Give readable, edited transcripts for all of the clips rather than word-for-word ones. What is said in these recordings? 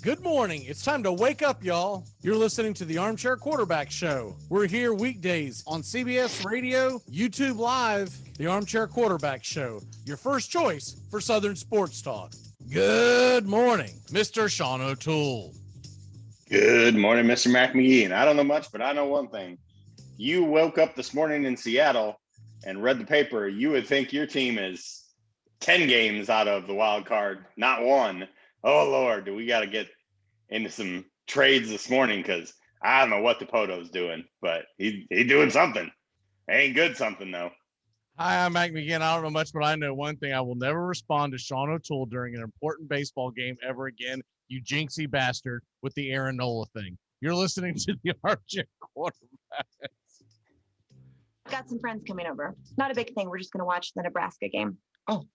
Good morning. It's time to wake up, y'all. You're listening to the Armchair Quarterback Show. We're here weekdays on CBS Radio, YouTube Live, the Armchair Quarterback Show, your first choice for Southern sports talk. Good morning, Mr. Sean O'Toole. Good morning, Mr. McMahon. And I don't know much, but I know one thing. You woke up this morning in Seattle and read the paper. You would think your team is 10 games out of the wild card, not one. Oh, Lord, do we got to get into some trades this morning, because I don't know what the Poto's doing, but he doing something. Ain't good something, though. Hi, I'm Mac McGinn. I don't know much, but I know one thing. I will never respond to Sean O'Toole during an important baseball game ever again, you jinxie bastard, with the Aaron Nola thing. You're listening to the Armchair Quarterback. Got some friends coming over. Not a big thing. We're just going to watch the Nebraska game. Oh,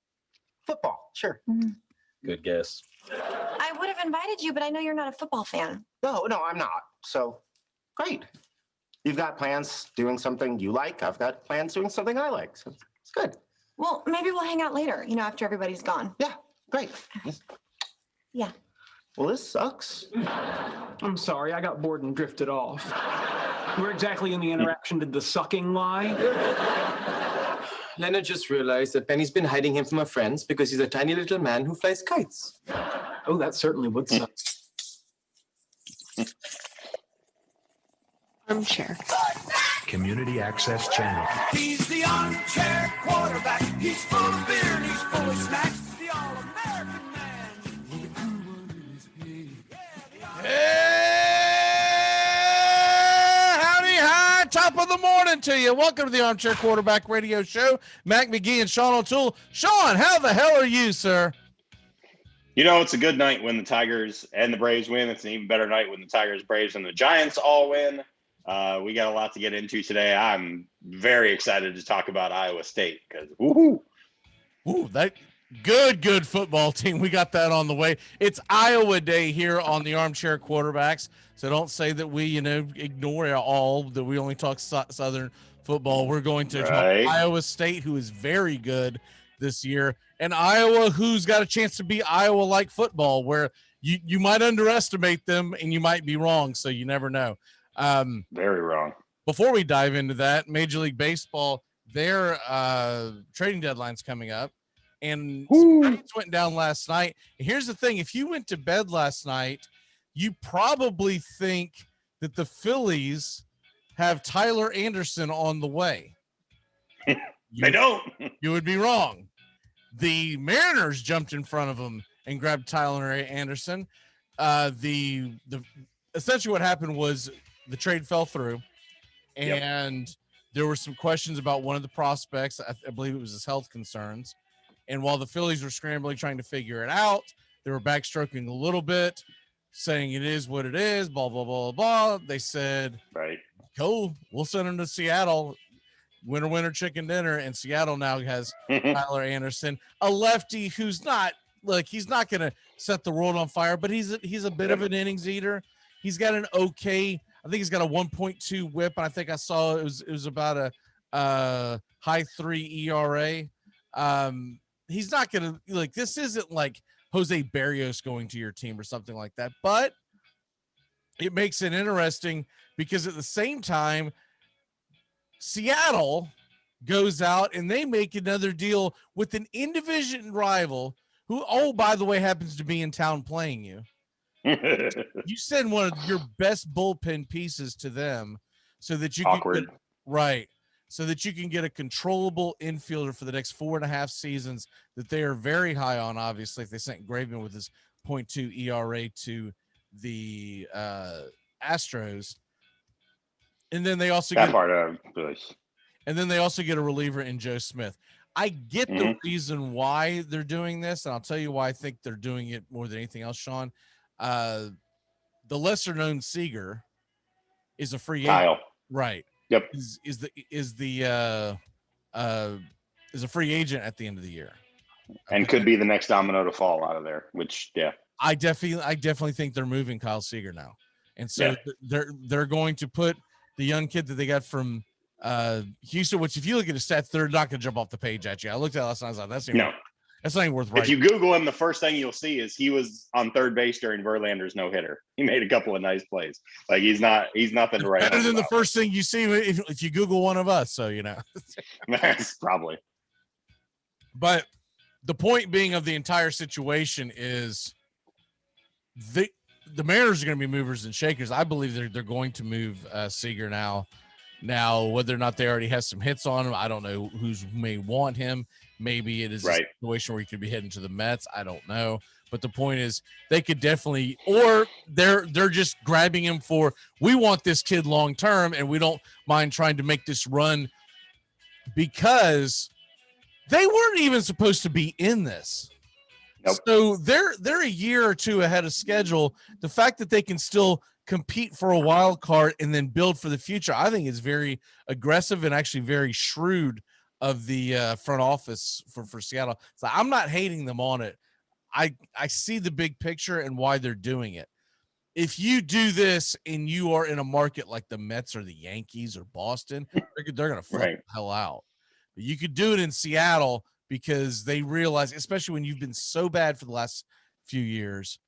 football. Sure. Mm-hmm. Good guess. I would have invited you, but I know you're not a football fan. No, I'm not. So, great. You've got plans doing something you like. I've got plans doing something I like. So, it's good. Well, maybe we'll hang out later, after everybody's gone. Yeah, great. Yeah. Well, this sucks. I'm sorry, I got bored and drifted off. Where exactly in the interaction did the sucking lie? Leonard just realized that Benny's been hiding him from her friends because he's a tiny little man who flies kites. Oh, that certainly would suck. Armchair. Community Access Channel. He's the armchair quarterback. He's full of beer and he's full of snacks. The all-American man. With a cool one in his head. Hey, howdy, hi, top of the morning to you. Welcome to the Armchair Quarterback Radio Show. Mac McGee and Sean O'Toole. Sean, how the hell are you, sir? It's a good night when the Tigers and the Braves win. It's an even better night when the Tigers, Braves, and the Giants all win. We got a lot to get into today. I'm very excited to talk about Iowa State because that good football team. We got that on the way. It's Iowa Day here on the Armchair Quarterbacks. So don't say that we, ignore all, that we only talk Southern football. We're going to talk Iowa State, who is very good this year, and Iowa, who's got a chance to be Iowa-like football, where you might underestimate them and you might be wrong. So you never know. Very wrong. Before we dive into that, Major League Baseball, their trading deadline's coming up, and trades went down last night. Here's the thing. If you went to bed last night, you probably think that the Phillies have Tyler Anderson on the way. They don't. You would be wrong. The Mariners jumped in front of them and grabbed Tyler Anderson. The essentially what happened was the trade fell through, and there were some questions about one of the prospects. I believe it was his health concerns. And while the Phillies were scrambling, trying to figure it out, they were backstroking a little bit, saying it is what it is, blah, blah, blah, blah. They said, right, cool, we'll send him to Seattle. Winner, chicken dinner. And Seattle now has Tyler Anderson, a lefty who's not he's not going to set the world on fire, but he's a bit of an innings eater. He's got an okay, I think he's got a 1.2 whip. And I think I saw it was about a high 3 ERA. He's not going to this isn't like Jose Barrios going to your team or something like that, but it makes it interesting because at the same time, Seattle goes out and they make another deal with an in-division rival who, by the way, happens to be in town playing you. You send one of your best bullpen pieces to them so that you can so that you can get a controllable infielder for the next 4.5 seasons that they are very high on. Obviously, if they sent Graveman with his 0.2 ERA to the Astros. And then they also get a reliever in Joe Smith. I get the reason why they're doing this, and I'll tell you why I think they're doing it more than anything else, Sean. The lesser known Seager is a free agent. Kyle. Right. Yep. Is a free agent at the end of the year. And could be the next domino to fall out of there, which I definitely think they're moving Kyle Seager now. And so they're going to put the young kid that they got from Houston, which if you look at his stats, they're not going to jump off the page at you. I looked at it last night. I was like, That's not even worth If writing. you Google him, the first thing you'll see is he was on third base during Verlander's no hitter. He made a couple of nice plays. Like he's nothing to write Better home than the about. first thing you see if you Google one of us. So That's probably. But the point being of the entire situation is the Mariners are going to be movers and shakers. I believe they're going to move Seager now. Now, whether or not they already have some hits on him, I don't know who's may want him. Maybe it is a situation where he could be heading to the Mets. I don't know. But the point is they could definitely, or they're just grabbing him for, we want this kid long term and we don't mind trying to make this run, because they weren't even supposed to be in this. Nope. So they're a year or two ahead of schedule. The fact that they can still compete for a wild card and then build for the future, I think is very aggressive and actually very shrewd of the front office for Seattle. So I'm not hating them on it. I see the big picture and why they're doing it. If you do this and you are in a market like the Mets or the Yankees or Boston, they're going to flip the hell out. But you could do it in Seattle because they realize, especially when you've been so bad for the last few years,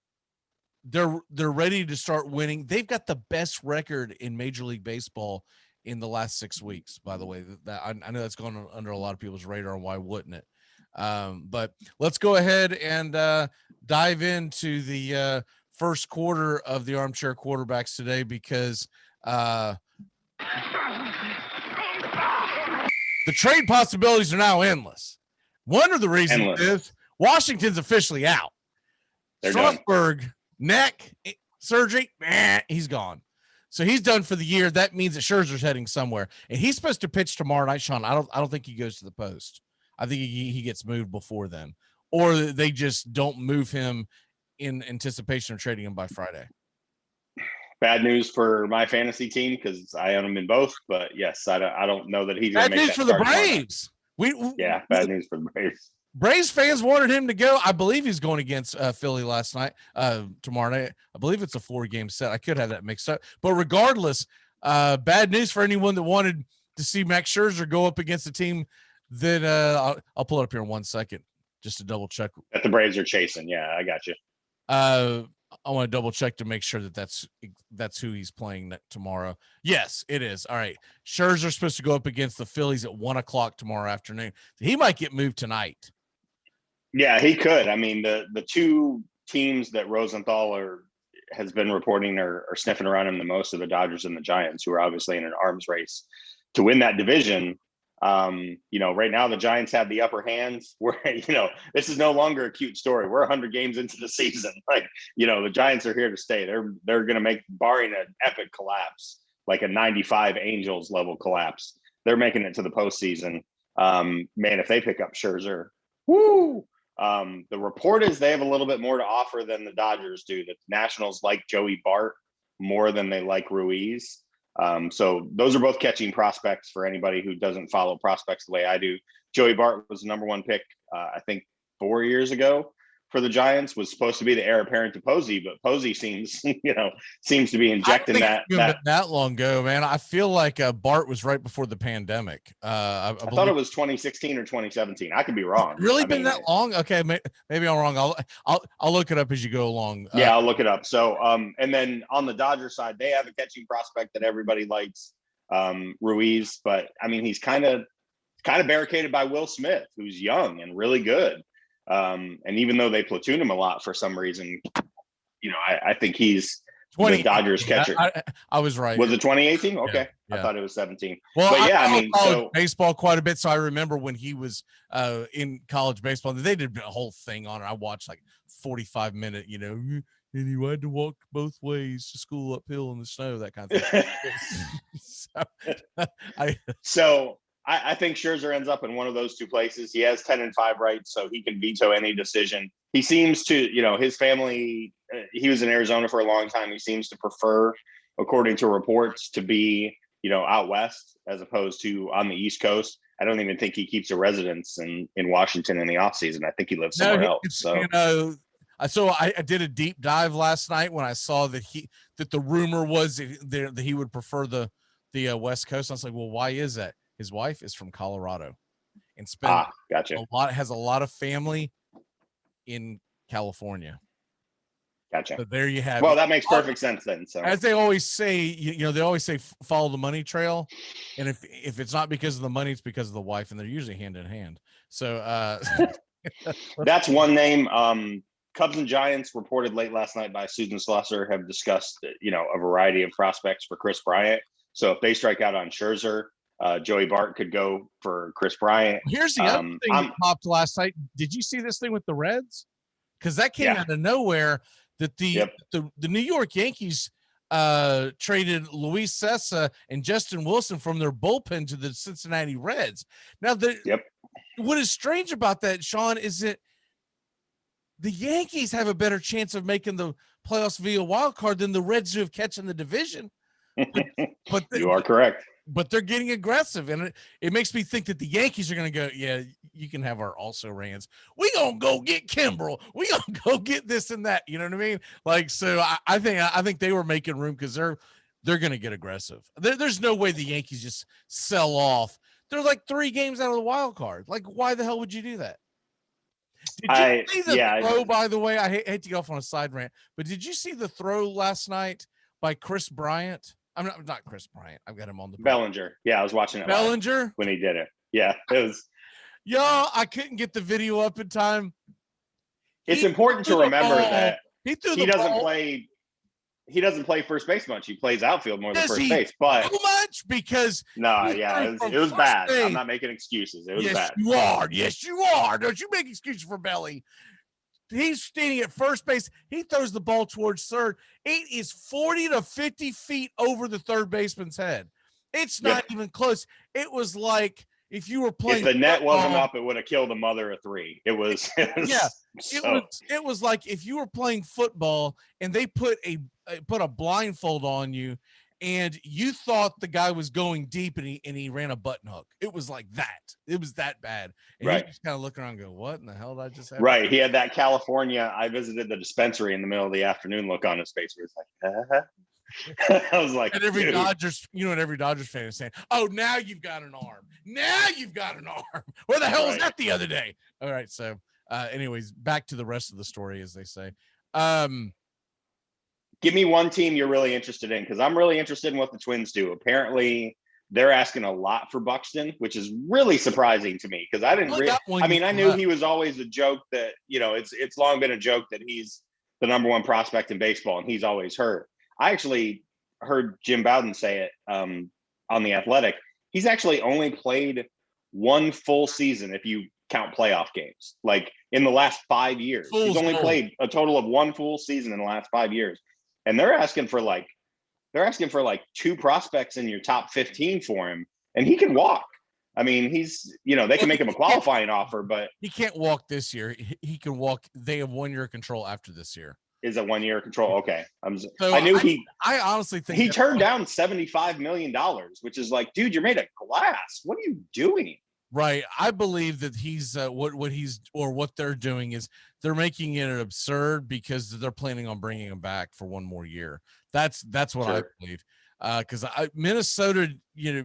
they're ready to start winning. They've got the best record in Major League Baseball in the last 6 weeks, by the way. That I know that's gone under a lot of people's radar, and why wouldn't it? But let's go ahead and dive into the first quarter of the Armchair Quarterbacks today, because the trade possibilities are now endless. One of the reasons is Washington's officially out. Strasburg, neck surgery, he's gone. So he's done for the year. That means that Scherzer's heading somewhere, and he's supposed to pitch tomorrow night. Sean, I don't think he goes to the post. I think he gets moved before then, or they just don't move him in anticipation of trading him by Friday. Bad news for my fantasy team because I own him in both. But yes, I don't know that he's going to make that. Bad news for the Braves. Bad news for the Braves. Braves fans wanted him to go. I believe he's going against Philly tomorrow night. I believe it's a 4-game set. I could have that mixed up. But regardless, bad news for anyone that wanted to see Max Scherzer go up against a team that I'll pull it up here in 1 second just to double check. That the Braves are chasing. Yeah, I got you. I want to double check to make sure that that's who he's playing tomorrow. Yes, it is. All right. Scherzer's supposed to go up against the Phillies at 1:00 tomorrow afternoon. He might get moved tonight. Yeah, he could. I mean, the two teams that Rosenthal has been reporting are sniffing around him the most are the Dodgers and the Giants, who are obviously in an arms race to win that division. Right now the Giants have the upper hand. Where this is no longer a cute story. We're 100 games into the season. The Giants are here to stay. They're going to make, barring an epic collapse, like a 95 Angels level collapse, they're making it to the postseason. Man, if they pick up Scherzer, woo! The report is they have a little bit more to offer than the Dodgers do. The Nationals like Joey Bart more than they like Ruiz. So those are both catching prospects for anybody who doesn't follow prospects the way I do. Joey Bart was the number 1 pick, I think 4 years ago for the Giants, was supposed to be the heir apparent to Posey, but Posey seems to be injecting that long ago, man. I feel like Bart was right before the pandemic. I thought it was 2016 or 2017. I could be wrong. That long? Okay, maybe I'm wrong. I'll look it up as you go along. Yeah, I'll look it up. So, and then on the Dodgers side, they have a catching prospect that everybody likes, Ruiz. But I mean, he's kind of barricaded by Will Smith, who's young and really good. And even though they platoon him a lot for some reason, I think he's the Dodgers catcher. I was right. Was it 2018? Okay. Yeah. I thought it was 17. Well, but yeah, I followed baseball quite a bit. So I remember when he was in college baseball, they did a whole thing on it. I watched like 45-minute, and he had to walk both ways to school uphill in the snow, that kind of thing. So I think Scherzer ends up in one of those two places. He has 10-5 rights, so he can veto any decision. He seems to, his family, he was in Arizona for a long time. He seems to prefer, according to reports, to be, out west as opposed to on the East Coast. I don't even think he keeps a residence in Washington in the offseason. I think he lives somewhere else. So. So I did a deep dive last night when I saw that the rumor was that he would prefer the West Coast. I was like, well, why is that? His wife is from Colorado and has a lot of family in California. Gotcha. So there you have Well, it. that makes perfect sense then. So As they always say, you know, they always say follow the money trail, and if it's not because of the money, it's because of the wife, and they're usually hand in hand. So that's one name. Cubs and Giants, reported late last night by Susan Slusser, have discussed, you know, a variety of prospects for Chris Bryant. So if they strike out on Scherzer, Joey Bart could go for Chris Bryant. Here's the other thing that popped last night. Did you see this thing with the Reds? Because that came out of nowhere. That the New York Yankees traded Luis Sessa and Justin Wilson from their bullpen to the Cincinnati Reds. Now, what is strange about that, Sean, is that the Yankees have a better chance of making the playoffs via wild card than the Reds do of catching the division. But you are correct. But they're getting aggressive, and it makes me think that the Yankees are going to go, yeah, you can have our also rans. We gonna go get Kimbrel. We gonna go get this and that. You know what I mean? Like, so I think they were making room because they're going to get aggressive. There's no way the Yankees just sell off. They're like 3 games out of the wild card. Like, why the hell would you do that? Did you see the throw? By the way, I hate to go off on a side rant, but did you see the throw last night by Chris Bryant? I'm not Chris Bryant. I've got him on the Bellinger. Yeah, I was watching it. Bellinger when he did it. Yeah, it was. Y'all, I couldn't get the video up in time. It's important to remember that he doesn't play. He doesn't play first base much. He plays outfield more than first base. But too much because it was bad. I'm not making excuses. It was bad. You are. Yes, you are. Don't you make excuses for Belly. He's standing at first base. He throws the ball towards third. It is 40 to 50 feet over the third baseman's head. It's not even close. It was like if you were playing. If the net wasn't up, it would have killed a mother of 3. It was it was like if you were playing football and they put a blindfold on you and you thought the guy was going deep and he ran a button hook. It was like that. It was that bad. And he just kind of looking around and go, what in the hell did I just have? Right. He had that California, I visited the dispensary in the middle of the afternoon look on his face. He was like, I was like, and every Dodgers, every Dodgers fan is saying, oh, now you've got an arm. Now you've got an arm. Where the hell was that the other day? All right. So anyways, back to the rest of the story, as they say. Give me one team you're really interested in, because I'm really interested in what the Twins do. Apparently, they're asking a lot for Buxton, which is really surprising to me because I didn't. I knew he was always a joke that it's long been a joke that he's the number 1 prospect in baseball and he's always hurt. I actually heard Jim Bowden say it on The Athletic. He's actually only played 1 full season if you count playoff games. Like in the last 5 years, he's only played a total of 1 full season in the last 5 years. And they're asking for like 2 prospects in your top 15 for him, and he can walk. I mean, he's, they can make him a qualifying offer, but he can't walk this year. He can walk. They have 1 year control after this year. Is it 1 year control? Okay. I honestly think he turned down $75 million, which is like, dude, you're made of glass. What are you doing? Right. I believe that he's what they're doing is they're making it absurd because they're planning on bringing him back for 1 more year. That's what I believe. Because Minnesota,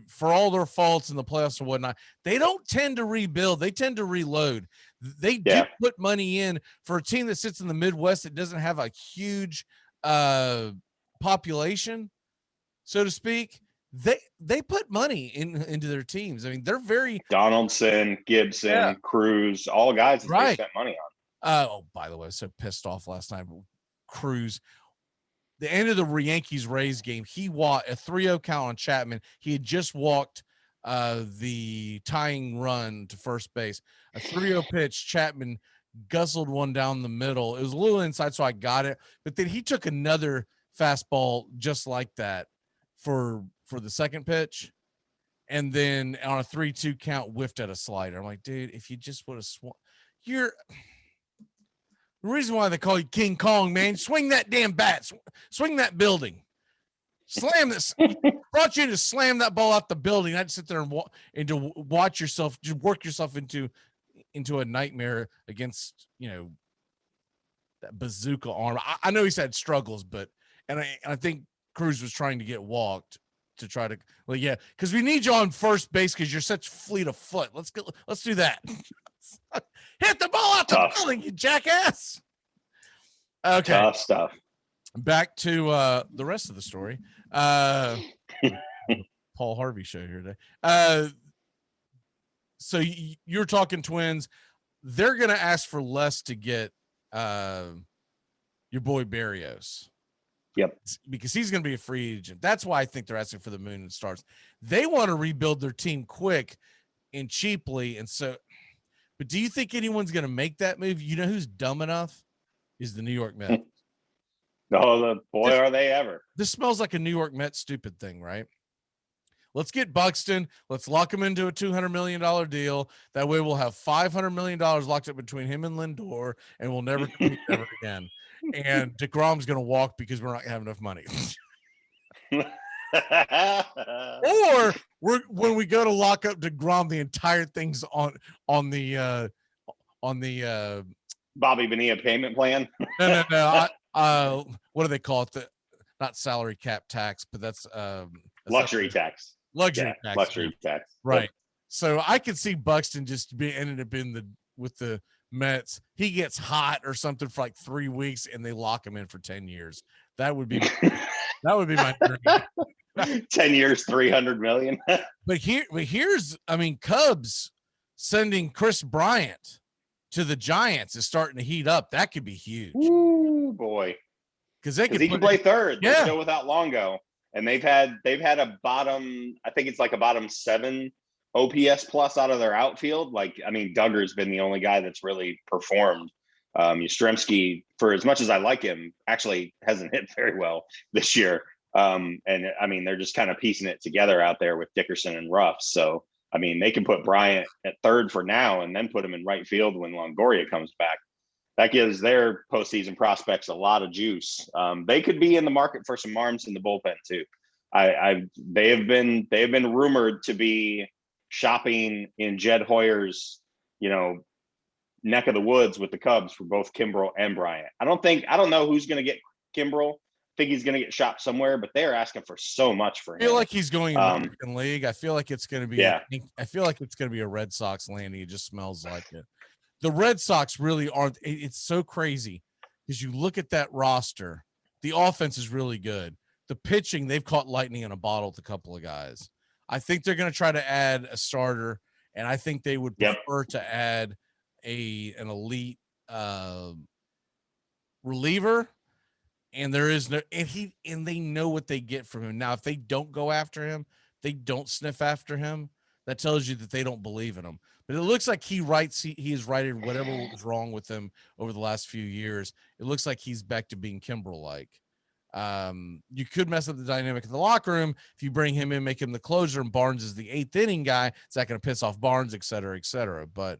for all their faults in the playoffs and whatnot, they don't tend to rebuild. They tend to reload. They do put money in for a team that sits in the Midwest that doesn't have a huge population, so to speak. They put money into their teams. I mean, they're very Donaldson, Gibson, Cruz, all guys that they spent money on. Oh, by the way, I was so pissed off last night. Cruz, the end of the Yankees Rays game, he walked a 3-0 count on Chapman. He had just walked the tying run to first base. A 3-0 pitch, Chapman guzzled one down the middle. It was a little inside, so I got it. But then he took another fastball just like that for the second pitch, and then on a 3-2 count whiffed at a slider. I'm like, dude, if you just would have the reason why they call you King Kong, man, swing that damn bat, swing that building, slam this. Brought you to slam that ball out the building, not sit there and to watch yourself, just work yourself into a nightmare against that bazooka arm. I know he's had struggles, but I think Cruz was trying to get walked to try to, because we need you on first base because you're such fleet of foot. Let's do that. Hit the ball out the Tough. building, you jackass. Okay, Tough stuff. back to the rest of the story. Paul Harvey show here today. So you're talking Twins. They're going to ask for less to get your boy Berrios. Yep. Because he's going to be a free agent. That's why I think they're asking for the moon and stars. They want to rebuild their team quick and cheaply. And so, but do you think anyone's going to make that move? You know who's dumb enough is the New York Mets. Oh, boy, are they ever. This smells like a New York Mets stupid thing, right? Let's get Buxton. Let's lock him into a $200 million deal. That way we'll have $500 million locked up between him and Lindor, and we'll never compete ever again. And DeGrom's going to walk because we're not going to have enough money. Or when we go to lock up DeGrom, the entire thing's on the Bobby Bonilla payment plan. No. What do they call it? Not salary cap tax, but that's Luxury tax. Luxury tax. Luxury tax. Right. Yep. So I could see Buxton just ended up with the Mets. He gets hot or something for like 3 weeks and they lock him in for 10 years. That would be my dream. 10 years, 300 million. But here's, Cubs sending Chris Bryant to the Giants is starting to heat up. That could be huge. Ooh, boy. Because he can play third. Yeah. They're still without Longo. And they've had a bottom, I think it's like a bottom 7 OPS plus out of their outfield. Duggar's been the only guy that's really performed. Yastrzemski, for as much as I like him, actually hasn't hit very well this year. They're just kind of piecing it together out there with Dickerson and Ruff. So, they can put Bryant at third for now and then put him in right field when Longoria comes back. That gives their postseason prospects a lot of juice. They could be in the market for some arms in the bullpen too. They have been rumored to be shopping in Jed Hoyer's, neck of the woods with the Cubs for both Kimbrel and Bryant. I don't know who's going to get Kimbrel. I think he's going to get shopped somewhere, but they're asking for so much for him. I feel like he's going American League. I feel like it's going to be. Yeah. I feel like it's going to be a Red Sox landing. It just smells like it. The Red Sox really aren't. It's so crazy because you look at that roster. The offense is really good. The pitching, they've caught lightning in a bottle with a couple of guys. I think they're going to try to add a starter, and I think they would prefer to add an elite reliever. And there is no, and they know what they get from him. Now, if they don't go after him, they don't sniff after him. That tells you that they don't believe in him. But it looks like he has righted whatever was wrong with him over the last few years. It looks like he's back to being Kimbrel-like. You could mess up the dynamic in the locker room if you bring him in, make him the closer, and Barnes is the 8th inning guy. Is that going to piss off Barnes, et cetera, et cetera? But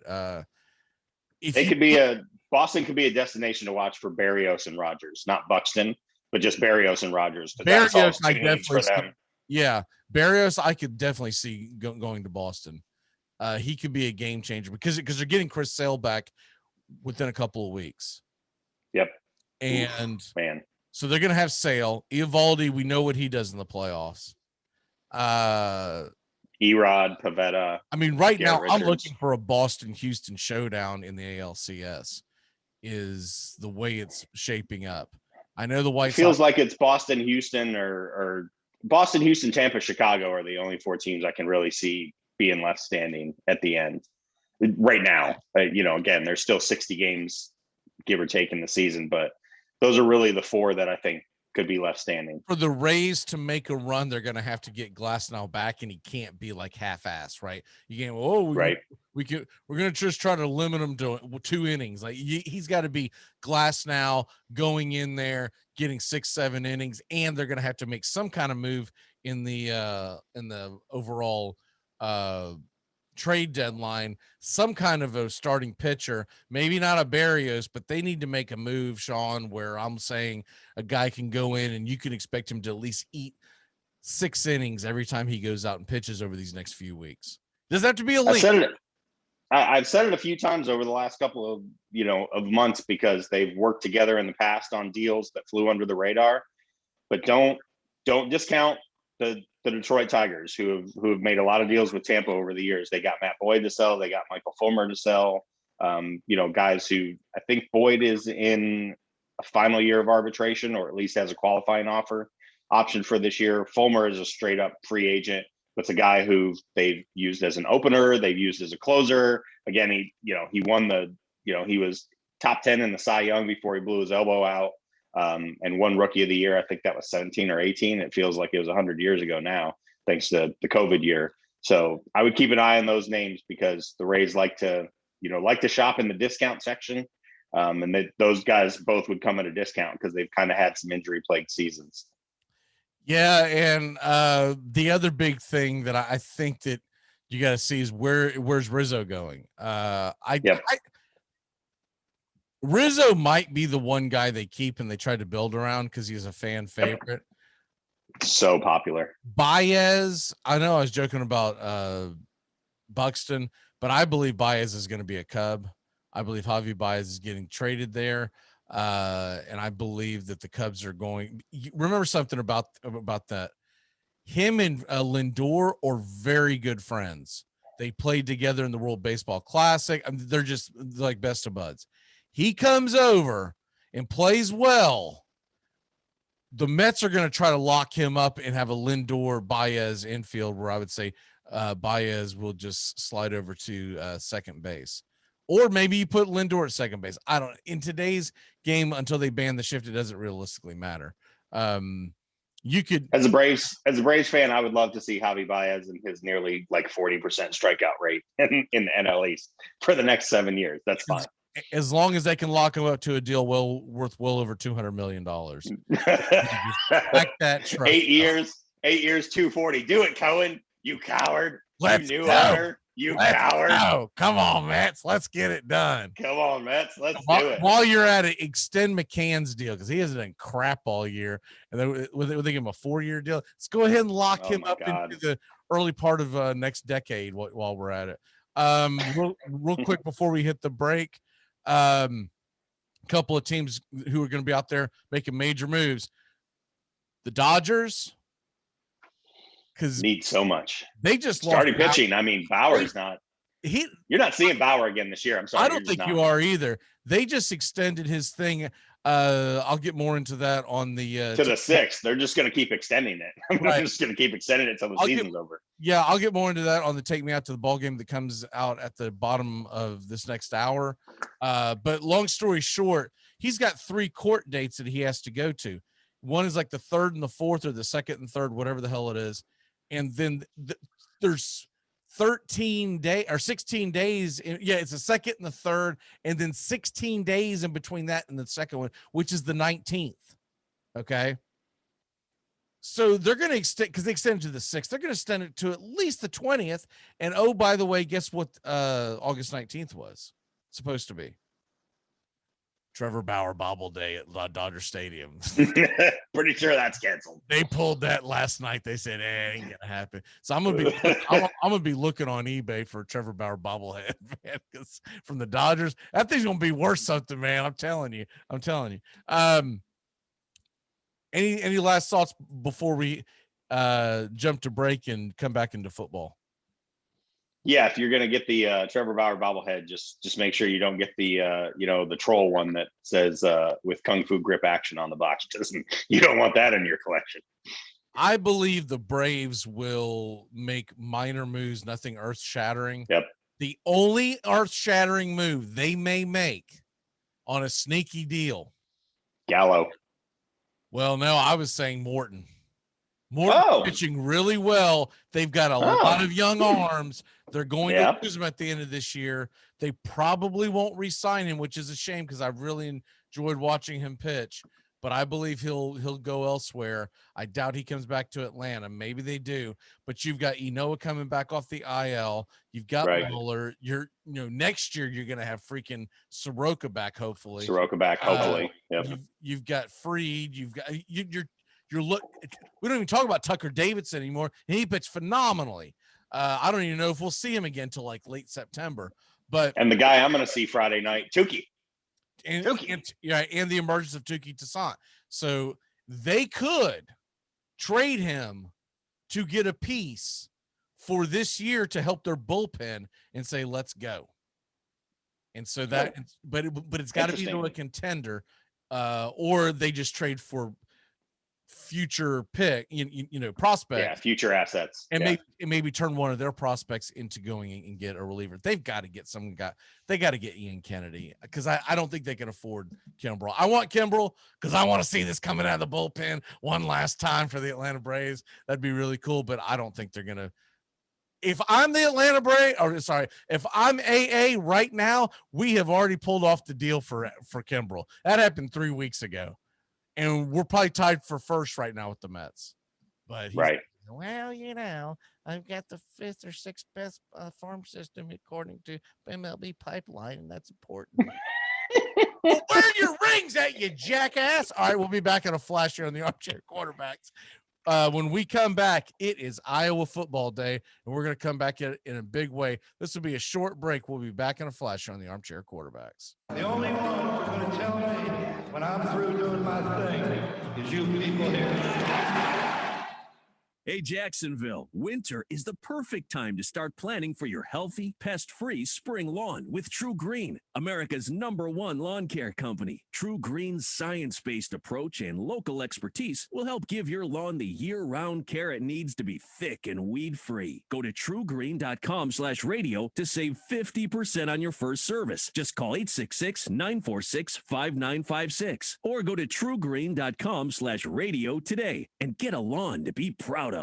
Boston could be a destination to watch for Berrios and Rogers, not Buxton, but just Berrios and Rogers. Barrios, I definitely see. Yeah, Berrios, I could definitely see going to Boston. He could be a game changer because they're getting Chris Sale back within a couple of weeks. Yep. And man, so they're going to have Sale. Eovaldi, we know what he does in the playoffs. Erod, Pavetta. Right now, Richards. I'm looking for a Boston-Houston showdown in the ALCS. Is the way it's shaping up. I know the White feels like it's Boston, Houston, or Boston, Houston, Tampa, Chicago are the only 4 teams I can really see being left standing at the end right now. Again, there's still 60 games, give or take, in the season, but those are really the 4 that I think could be left standing. For the Rays to make a run, they're going to have to get Glasnow back, and he can't be like half-ass, right? You can't. Right. We're going to just try to limit him to 2 innings. Like he's got to be Glasnow going in there, getting 6-7 innings, and they're going to have to make some kind of move in the overall trade deadline, some kind of a starting pitcher, maybe not a Berrios, but they need to make a move, Sean, where I'm saying a guy can go in and you can expect him to at least eat 6 innings every time he goes out and pitches over these next few weeks. Does that have to be elite? I've said it a few times over the last couple of months because they've worked together in the past on deals that flew under the radar, but don't discount the Detroit Tigers who have made a lot of deals with Tampa over the years. They got Matt Boyd to sell. They got Michael Fulmer to sell. Guys who I think Boyd is in a final year of arbitration, or at least has a qualifying option for this year. Fulmer is a straight up free agent. It's a guy who they've used as an opener, they've used as a closer. Again, he won he was top 10 in the Cy Young before he blew his elbow out, and won Rookie of the Year. I think that was 17 or 18. It feels like it was 100 years ago now, thanks to the COVID year. So I would keep an eye on those names because the Rays like to shop in the discount section. And those guys both would come at a discount because they've kind of had some injury plagued seasons. Yeah, and the other big thing that I think that you got to see is where's Rizzo going. Rizzo might be the one guy they keep and they try to build around because he's a fan favorite. So popular. Baez, I know I was joking about Buxton, but I believe Baez is going to be a Cub. I believe Javi Baez is getting traded there. And I believe that the Cubs are going. Remember something about that. Him and Lindor are very good friends. They played together in the World Baseball Classic. I mean, they're just like best of buds. He comes over and plays well. The Mets are going to try to lock him up and have a Lindor Baez infield where I would say Baez will just slide over to second base. Or maybe you put Lindor at second base. I don't. In today's game, until they ban the shift, it doesn't realistically matter. You could, as a Braves fan, I would love to see Javi Baez and his nearly like 40% strikeout rate in the NL East for the next 7 years. That's fine. As long as they can lock him up to a deal worth well over $200 million. Back that truck 8 years, 240. Do it, Cohen. You coward. Let's you new go. owner. Coward. Oh, come on, Mets. Let's get it done. Come on, Mets. Let's do it. While you're at it, extend McCann's deal because he hasn't done crap all year. And then would they give him a 4-year deal? Let's go ahead and lock him up into the early part of next decade while we're at it. Real quick before we hit the break, couple of teams who are going to be out there making major moves. The Dodgers, because need so much. They just started pitching. I mean, Bauer's not. You're not seeing Bauer again this year. I'm sorry. I don't think you are either. They just extended his thing. I'll get more into that on the to the 6th. They're just going to keep extending it. They're just going to keep extending it until the season's over. Yeah, I'll get more into that on the Take Me Out to the Ball Game that comes out at the bottom of this next hour. But long story short, he's got 3 court dates that he has to go to. One is like the 3rd and the 4th, or the 2nd and 3rd, whatever the hell it is. And then there's 13 days or 16 days. It's the 2nd and the 3rd, and then 16 days in between that and the second one, which is the 19th. Okay. So they're going to extend, because they extended to the 6th. They're going to extend it to at least the 20th. And oh, by the way, guess what August 19th was supposed to be? Trevor Bauer Bobble Day at Dodger Stadium. Pretty sure that's canceled. They pulled that last night. They said, it ain't gonna happen. So I'm gonna be looking on eBay for Trevor Bauer bobblehead, man, because from the Dodgers, that thing's gonna be worth something, man. I'm telling you. Any last thoughts before we jump to break and come back into football? Yeah, if you're gonna get the Trevor Bauer bobblehead, just make sure you don't get the the troll one that says with Kung Fu grip action on the box. You don't want that in your collection. I believe the Braves will make minor moves, nothing earth-shattering. Yep. The only earth-shattering move they may make on a sneaky deal. Gallo. Well, no, I was saying Morton. Morton pitching really well. They've got a lot of young arms. They're going to lose him at the end of this year. They probably won't re-sign him, which is a shame because I really enjoyed watching him pitch. But I believe he'll go elsewhere. I doubt he comes back to Atlanta. Maybe they do. But you've got Enoa coming back off the IL. You've got Mueller. Next year you're gonna have freaking Soroka back. Hopefully. Yep. You've got Freed. You've got you're look. We don't even talk about Tucker Davidson anymore. He pitched phenomenally. I don't even know if we'll see him again till like late September. And the guy I'm going to see Friday night, Tukey. And the emergence of Tukey Toussaint. So they could trade him to get a piece for this year to help their bullpen and say, let's go. And so that, but it's got to be to a contender, or they just trade for future pick, prospect. Yeah, future assets. And maybe turn one of their prospects into going and get a reliever. They've got to get some guy. They got to get Ian Kennedy, because I don't think they can afford Kimbrel. I want Kimbrel because I want to see this coming out of the bullpen one last time for the Atlanta Braves. That'd be really cool, but I don't think they're going to. If I'm the Atlanta Braves, if I'm AA right now, we have already pulled off the deal for Kimbrel. That happened 3 weeks ago. And we're probably tied for first right now with the Mets. But right. Well, I've got the 5th or 6th best farm system according to MLB Pipeline, and that's important. Well, where are your rings at, you jackass? All right, we'll be back in a flash here on the Armchair Quarterbacks. When we come back, it is Iowa football day, and we're going to come back in a big way. This will be a short break. We'll be back in a flash on the Armchair Quarterbacks. The only one who's going to tell me when I'm through doing my thing is you people here. Hey, Jacksonville, winter is the perfect time to start planning for your healthy, pest-free spring lawn with True Green, America's #1 lawn care company. True Green's science-based approach and local expertise will help give your lawn the year-round care it needs to be thick and weed-free. Go to truegreen.com/radio to save 50% on your first service. Just call 866-946-5956 or go to truegreen.com/radio today and get a lawn to be proud of.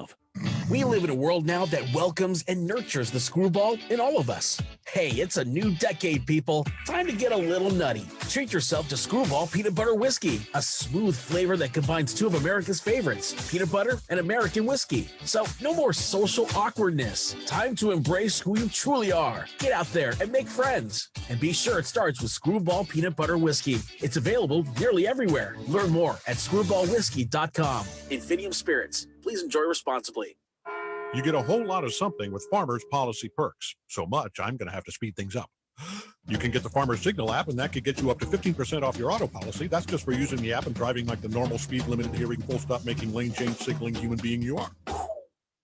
We live in a world now that welcomes and nurtures the screwball in all of us. Hey, it's a new decade, people. Time to get a little nutty. Treat yourself to Screwball Peanut Butter Whiskey, a smooth flavor that combines 2 of America's favorites, peanut butter and American whiskey. So no more social awkwardness. Time to embrace who you truly are. Get out there and make friends. And be sure it starts with Screwball Peanut Butter Whiskey. It's available nearly everywhere. Learn more at screwballwhiskey.com. Infinium Spirits. Please enjoy responsibly. You get a whole lot of something with Farmers Policy Perks. So much, I'm going to have to speed things up. You can get the Farmers Signal app, and that could get you up to 15% off your auto policy. That's just for using the app and driving like the normal speed limit, hearing, full stop, making lane change, signaling human being you are.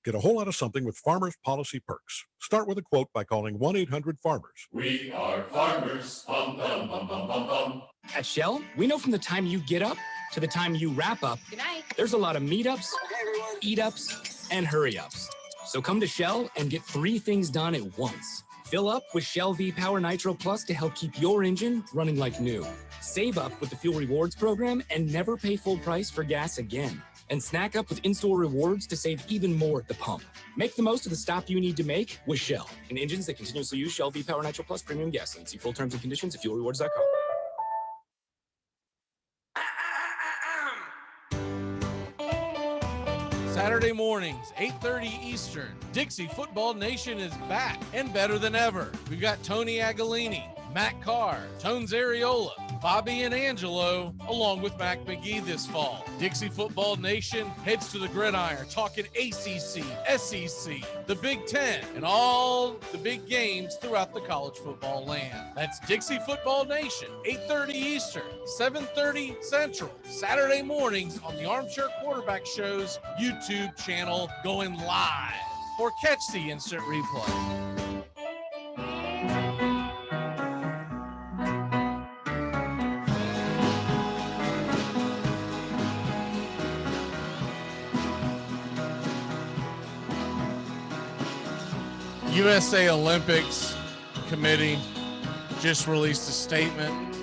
Get a whole lot of something with Farmers Policy Perks. Start with a quote by calling 1-800-FARMERS. We are farmers. Bum, bum, bum, bum, bum, bum. At Shell, we know from the time you get up to the time you wrap up, good night, there's a lot of meetups, eat-ups, and hurry-ups. So come to Shell and get 3 things done at once. Fill up with Shell V-Power Nitro Plus to help keep your engine running like new. Save up with the Fuel Rewards program and never pay full price for gas again. And snack up with in-store rewards to save even more at the pump. Make the most of the stop you need to make with Shell. And engines that continuously use Shell V-Power Nitro Plus premium gasoline. See full terms and conditions at fuelrewards.com. Saturday mornings, 8:30 Eastern. Dixie Football Nation is back and better than ever. We've got Tony Agolini, Matt Carr, Tones Ariola, Bobby and Angelo, along with Mac McGee this fall. Dixie Football Nation heads to the gridiron, talking ACC, SEC, the Big Ten, and all the big games throughout the college football land. That's Dixie Football Nation, 8:30 Eastern, 7:30 Central, Saturday mornings on the Armchair Quarterback Show's YouTube channel, going live. Or catch the instant replay. USA Olympics Committee just released a statement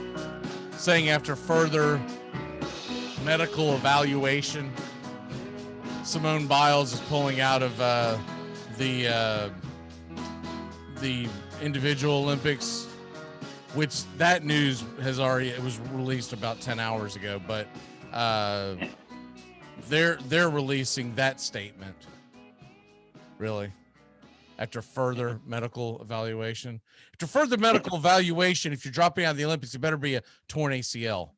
saying after further medical evaluation, Simone Biles is pulling out of the individual Olympics, which that news has already, it was released about 10 hours ago, but they're releasing that statement really after further medical evaluation. After further medical evaluation, if you're dropping out of the Olympics, it better be a torn ACL.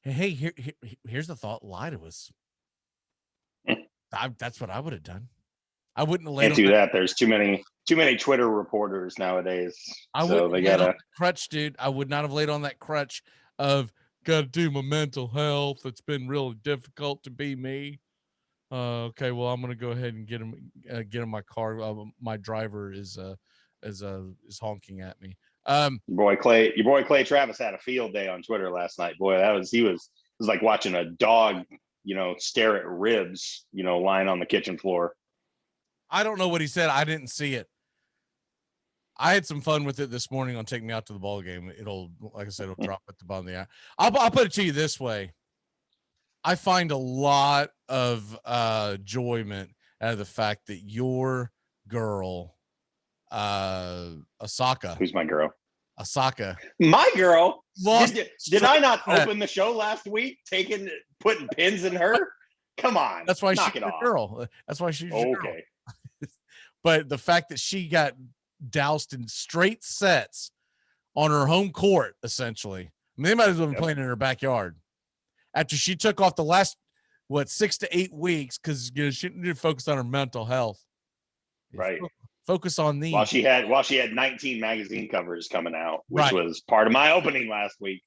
Hey, here's the thought. Lie to us. That's what I would have done. I wouldn't have laid Can't do that. There's too many Twitter reporters nowadays. So they gotta crutch, dude. I would not have laid on that crutch of gotta do my mental health. It's been really difficult to be me. Okay, well, I'm gonna go ahead and get in my car. My driver is honking at me. Your boy Clay Travis had a field day on Twitter last night. Boy, it was like watching a dog, stare at ribs, lying on the kitchen floor. I don't know what he said. I didn't see it. I had some fun with it this morning on Take Me Out to the Ball Game. Like I said, it'll drop at the bottom of the hour. I'll put it to you this way. I find a lot of enjoyment out of the fact that your girl, Asaka. Who's my girl? Asaka. My girl? Did I not that. open the show last week putting pins in her? Come on. That's why knock she's it your off. girl. That's why she's your girl. Okay. But the fact that she got doused in straight sets on her home court, essentially. I mean, they might as well have been playing in her backyard. After she took off the last, 6 to 8 weeks, because she needed to focus on her mental health. Right. Focus on these. While she had 19 magazine covers coming out, which was part of my opening last week.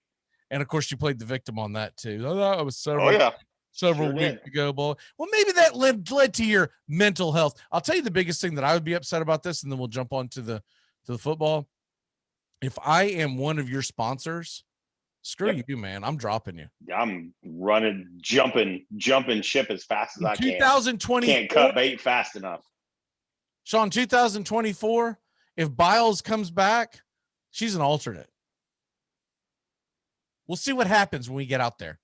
And of course, she played the victim on that too. Oh, that was several weeks ago, boy. Well, maybe that led to your mental health. I'll tell you the biggest thing that I would be upset about this, and then we'll jump on to the football. If I am one of your sponsors, screw you, man. I'm dropping you. I'm running, jumping ship as fast as I can. 2020 can't cut bait fast enough. Sean, 2024, if Biles comes back, she's an alternate. We'll see what happens when we get out there.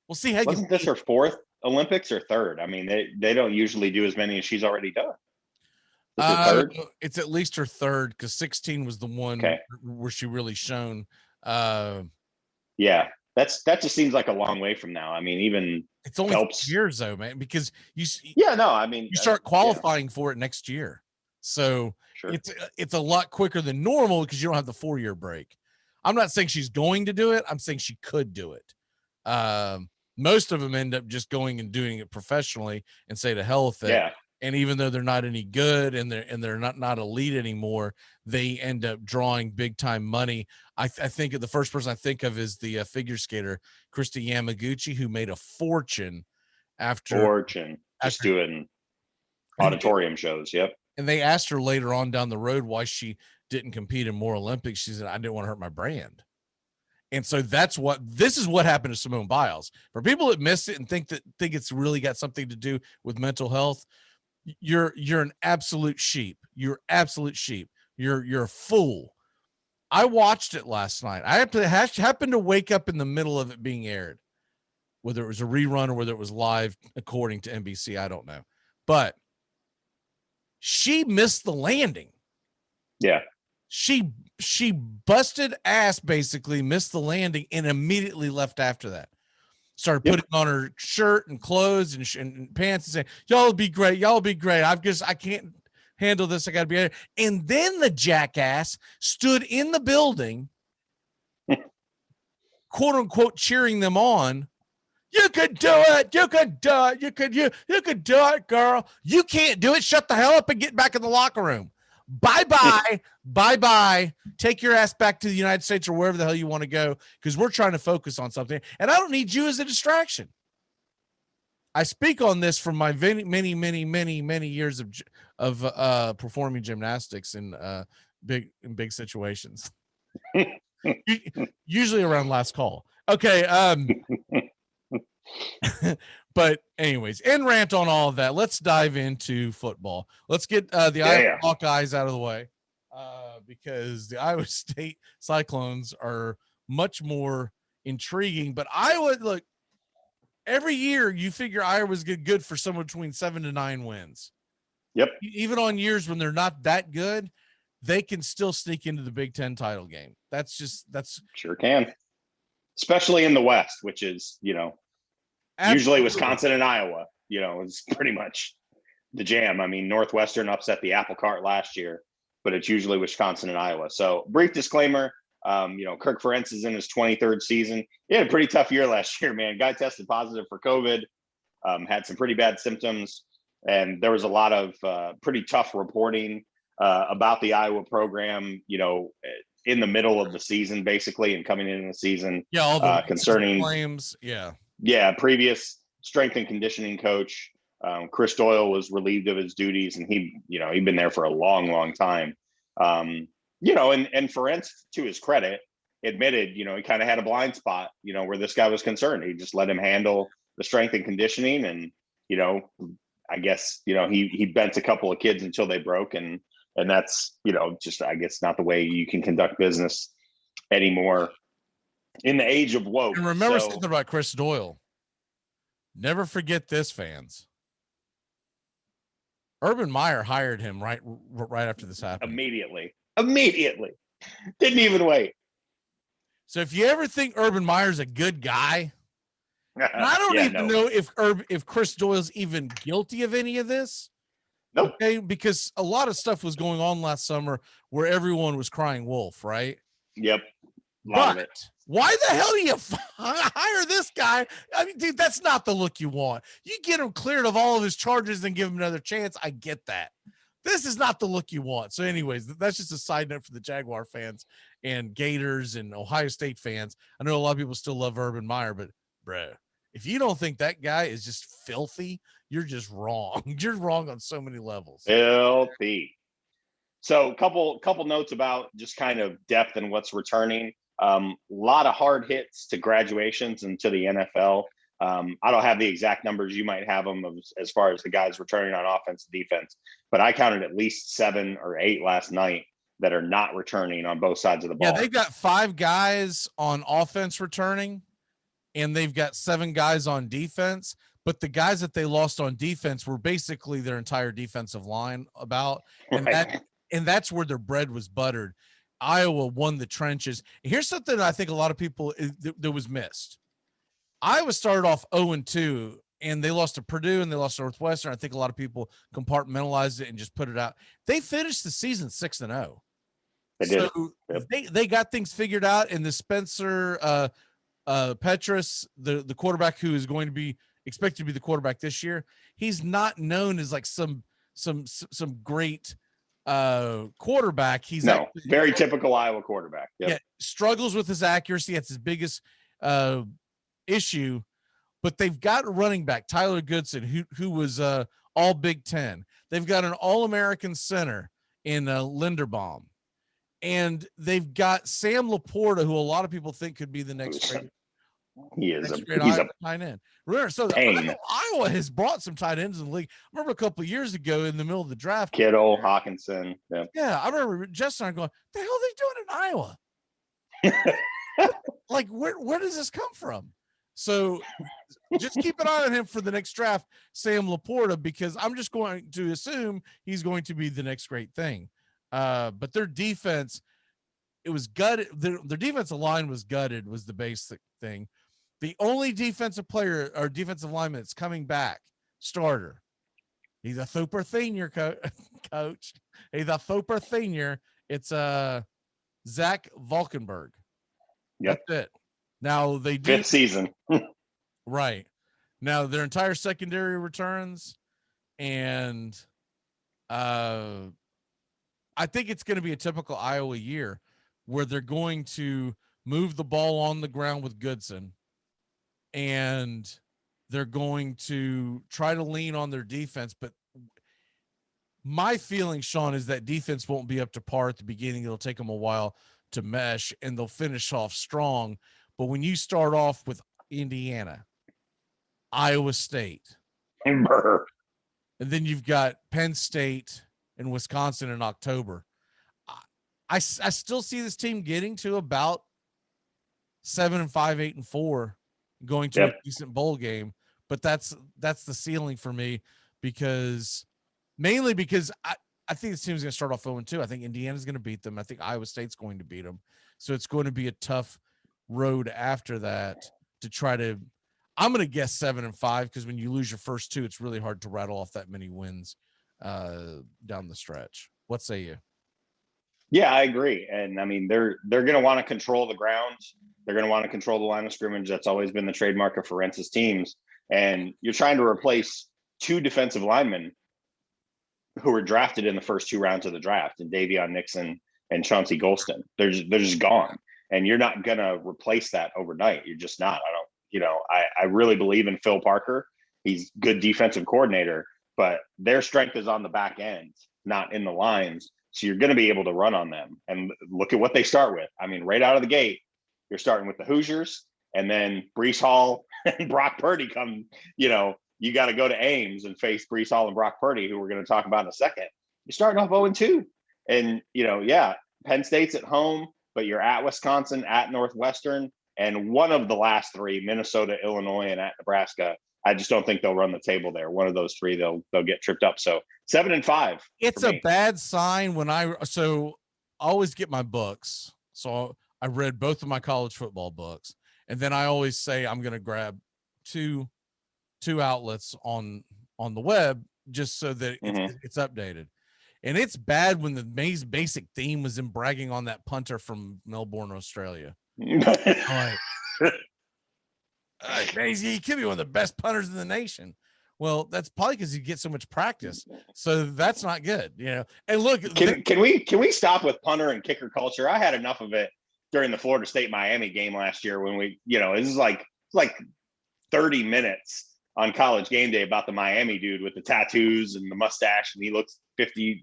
We'll see how. Wasn't this her 4th Olympics or 3rd? I mean, they don't usually do as many as she's already done. This is 3rd? It's at least her 3rd, because 16 was the one where she really shone. Yeah, that just seems like a long way from now. I mean, even it's only years though, man, because you start qualifying for it next year. So it's a lot quicker than normal because you don't have the 4-year break. I'm not saying she's going to do it. I'm saying she could do it. Most of them end up just going and doing it professionally and say to hell with it. Yeah. And even though they're not any good and they're not elite anymore, they end up drawing big time money. I think the first person I think of is the figure skater Christy Yamaguchi, who made a fortune after doing auditorium shows. Yep. And they asked her later on down the road why she didn't compete in more Olympics. She said, I didn't want to hurt my brand. And so this is what happened to Simone Biles. For people that miss it and think it's really got something to do with mental health, you're an absolute sheep. You're absolute sheep. You're a fool. I watched it last night. I happened to wake up in the middle of it being aired, whether it was a rerun or whether it was live, according to NBC, I don't know. But she missed the landing. Yeah. She busted ass, basically missed the landing and immediately left after that. Started putting on her shirt and clothes and pants and saying, y'all will be great. Y'all will be great. I can't handle this. I got to be here. And then the jackass stood in the building, quote unquote, cheering them on. You could do it. You could do it. You could do it, girl. You can't do it. Shut the hell up and get back in the locker room. Bye-bye. Bye-bye. Take your ass back to the United States or wherever the hell you want to go, because we're trying to focus on something. And I don't need you as a distraction. I speak on this from my many years of performing gymnastics in big situations. Usually around last call. Okay. But anyways, and rant on all of that. Let's dive into football. Let's get the Iowa Hawkeyes out of the way, because the Iowa State Cyclones are much more intriguing. But Iowa, look, every year you figure Iowa's good for somewhere between 7 to 9 wins. Yep. Even on years when they're not that good, they can still sneak into the Big Ten title game. That's sure can, especially in the West, which is, usually Wisconsin and Iowa, it's pretty much the jam. I mean, Northwestern upset the apple cart last year, but it's usually Wisconsin and Iowa. So brief disclaimer, Kirk Ferentz is in his 23rd season. He had a pretty tough year last year, man. Guy tested positive for COVID, had some pretty bad symptoms. And there was a lot of pretty tough reporting about the Iowa program, in the middle of the season, basically, and coming into the season. Yeah, all the concerning claims. Yeah, previous strength and conditioning coach, Chris Doyle, was relieved of his duties, and he'd been there for a long time. you know, and Ferenc, to his credit, admitted, you know, he kind of had a blind spot, you know, where this guy was concerned. He just let him handle the strength and conditioning, and you know, I guess, you know, he bent a couple of kids until they broke, and that's, you know, just, I guess, not the way you can conduct business anymore in the age of woke. And remember something about Chris Doyle. Never forget this, fans. Urban Meyer hired him right after this happened. Immediately. Didn't even wait. So if you ever think Urban Meyer's a good guy, I don't even know if Chris Doyle's even guilty of any of this. Nope. Okay, because a lot of stuff was going on last summer where everyone was crying wolf, right? Yep. But why the hell do you hire this guy? I mean, dude, that's not the look you want. You get him cleared of all of his charges and give him another chance. I get that. This is not the look you want. So anyways, that's just a side note for the Jaguar fans and Gators and Ohio State fans. I know a lot of people still love Urban Meyer, but bro, if you don't think that guy is just filthy, you're just wrong. You're wrong on so many levels. Filthy. So couple notes about just kind of depth and what's returning. A lot of hard hits to graduations and to the NFL. I don't have the exact numbers. You might have them as far as the guys returning on offense and defense, but I counted at least 7 or 8 last night that are not returning on both sides of the ball. Yeah, they've got 5 guys on offense returning, and they've got 7 guys on defense. But the guys that they lost on defense were basically their entire defensive line and that's where their bread was buttered. Iowa won the trenches. Here's something I think a lot of people that was missed. Iowa started off 0-2, and they lost to Purdue and they lost to Northwestern. I think a lot of people compartmentalized it and just put it out. They finished the season 6-0. So they got things figured out, and the Spencer Petras, the quarterback who is going to be expected to be the quarterback this year, he's not known as like some great quarterback. He's very typical Iowa quarterback. Yeah, struggles with his accuracy. That's his biggest issue. But they've got a running back, Tyler Goodson, who was all Big Ten. They've got an All-American center in Linderbaum. And they've got Sam Laporta, who a lot of people think could be the next great. He's a tight end. Remember, so Iowa has brought some tight ends in the league. I remember a couple of years ago in the middle of the draft, Kittle, Hawkinson. Yeah, I remember Justin and I going, "The hell are they doing in Iowa?" Like, where does this come from? So just keep an eye on him for the next draft, Sam Laporta, because I'm just going to assume he's going to be the next great thing. But their defense, it was gutted. Their defensive line was gutted, was the basic thing. The only defensive player or defensive lineman that's coming back, starter, he's a super senior coach. He's a super senior. It's Zach Valkenburg. Yep. That's it. Now they do 5th season. Right. Now their entire secondary returns, and I think it's going to be a typical Iowa year where they're going to move the ball on the ground with Goodson, and they're going to try to lean on their defense. But my feeling, Sean, is that defense won't be up to par at the beginning. It'll take them a while to mesh, and they'll finish off strong. But when you start off with Indiana, Iowa State, and then you've got Penn State and Wisconsin in October, I still see this team getting to about 7-5, 8-4, going to a decent bowl game. But that's the ceiling for me, mainly because I think this team's going to start off 0-2. I think Indiana's going to beat them. I think Iowa State's going to beat them. So it's going to be a tough road after that to try to. I'm going to guess 7-5, because when you lose your first 2, it's really hard to rattle off that many wins down the stretch. What say you? Yeah, I agree. And I mean, they're going to want to control the ground. They're going to want to control the line of scrimmage. That's always been the trademark of Ferentz's teams. And you're trying to replace 2 defensive linemen who were drafted in the first 2 rounds of the draft, and Davion Nixon and Chauncey Golston. They're just gone. And you're not going to replace that overnight. You're just not. I really believe in Phil Parker. He's a good defensive coordinator, but their strength is on the back end, not in the lines. So you're going to be able to run on them. And look at what they start with. I mean, right out of the gate, you're starting with the Hoosiers, and then Brees Hall and Brock Purdy come, you got to go to Ames and face Brees Hall and Brock Purdy, who we're going to talk about in a second. You're starting off 0-2. And, Penn State's at home, but you're at Wisconsin, at Northwestern, and one of the last three, Minnesota, Illinois, and at Nebraska. I just don't think they'll run the table there. One of those three, they'll get tripped up. So 7-5. It's a bad sign when I always get my books. So I read both of my college football books, and then I always say I'm going to grab two outlets on the web just so that it's updated. And it's bad when the basic theme was in bragging on that punter from Melbourne, Australia. Like, he could be one of the best punters in the nation. Well, that's probably because you get so much practice. So that's not good, And look, can we stop with punter and kicker culture? I had enough of it during the Florida State Miami game last year when we, this is like 30 minutes on College Game Day about the Miami dude with the tattoos and the mustache, and he looks 50,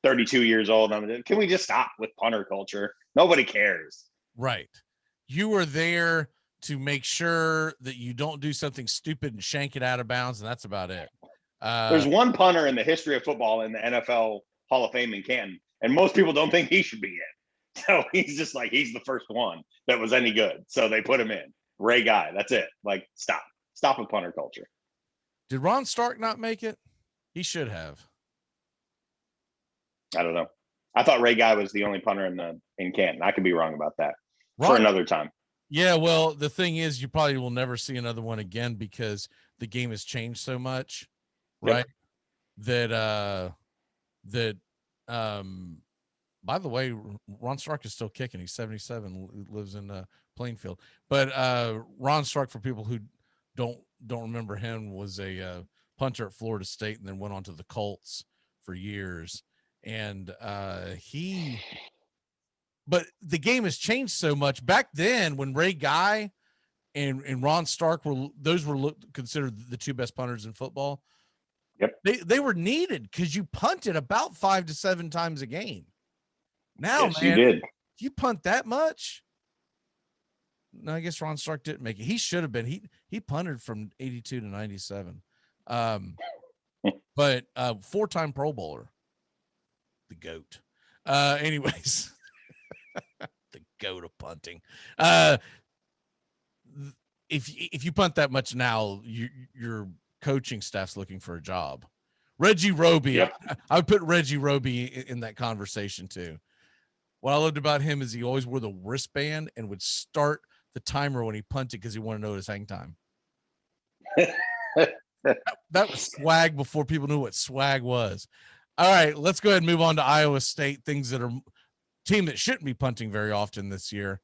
32 years old. Can we just stop with punter culture? Nobody cares. Right. You were there to make sure that you don't do something stupid and shank it out of bounds, and that's about it. There's one punter in the history of football in the NFL Hall of Fame in Canton, and most people don't think he should be in. So he's just he's the first one that was any good. So they put him in. Ray Guy. That's it. Stop with punter culture. Did Ron Stark not make it? He should have. I don't know. I thought Ray Guy was the only punter in Canton. I could be wrong about that. For another time. Yeah, well, the thing is, you probably will never see another one again because the game has changed so much, right? Yep. By the way, Ron Stark is still kicking. He's 77, lives in Plainfield. But Ron Stark, for people who don't remember him, was a punter at Florida State and then went on to the Colts for years. And but the game has changed so much. Back then, when Ray Guy and Ron Stark were considered the two best punters in football. Yep. They were needed because you punted about 5 to 7 times a game. Now, yes, man, you did. You punt that much? No, I guess Ron Stark didn't make it. He should have been. He punted from 82 to 97. But 4-time Pro Bowler. The GOAT. Anyways. The GOAT of punting. If you punt that much now, your coaching staff's looking for a job. Reggie Roby. Yep. I would put Reggie Roby in that conversation too. What I loved about him is he always wore the wristband and would start the timer when he punted because he wanted to know his hang time. that was swag before people knew what swag was. All right, let's go ahead and move on to Iowa State. Things that are team that shouldn't be punting very often this year.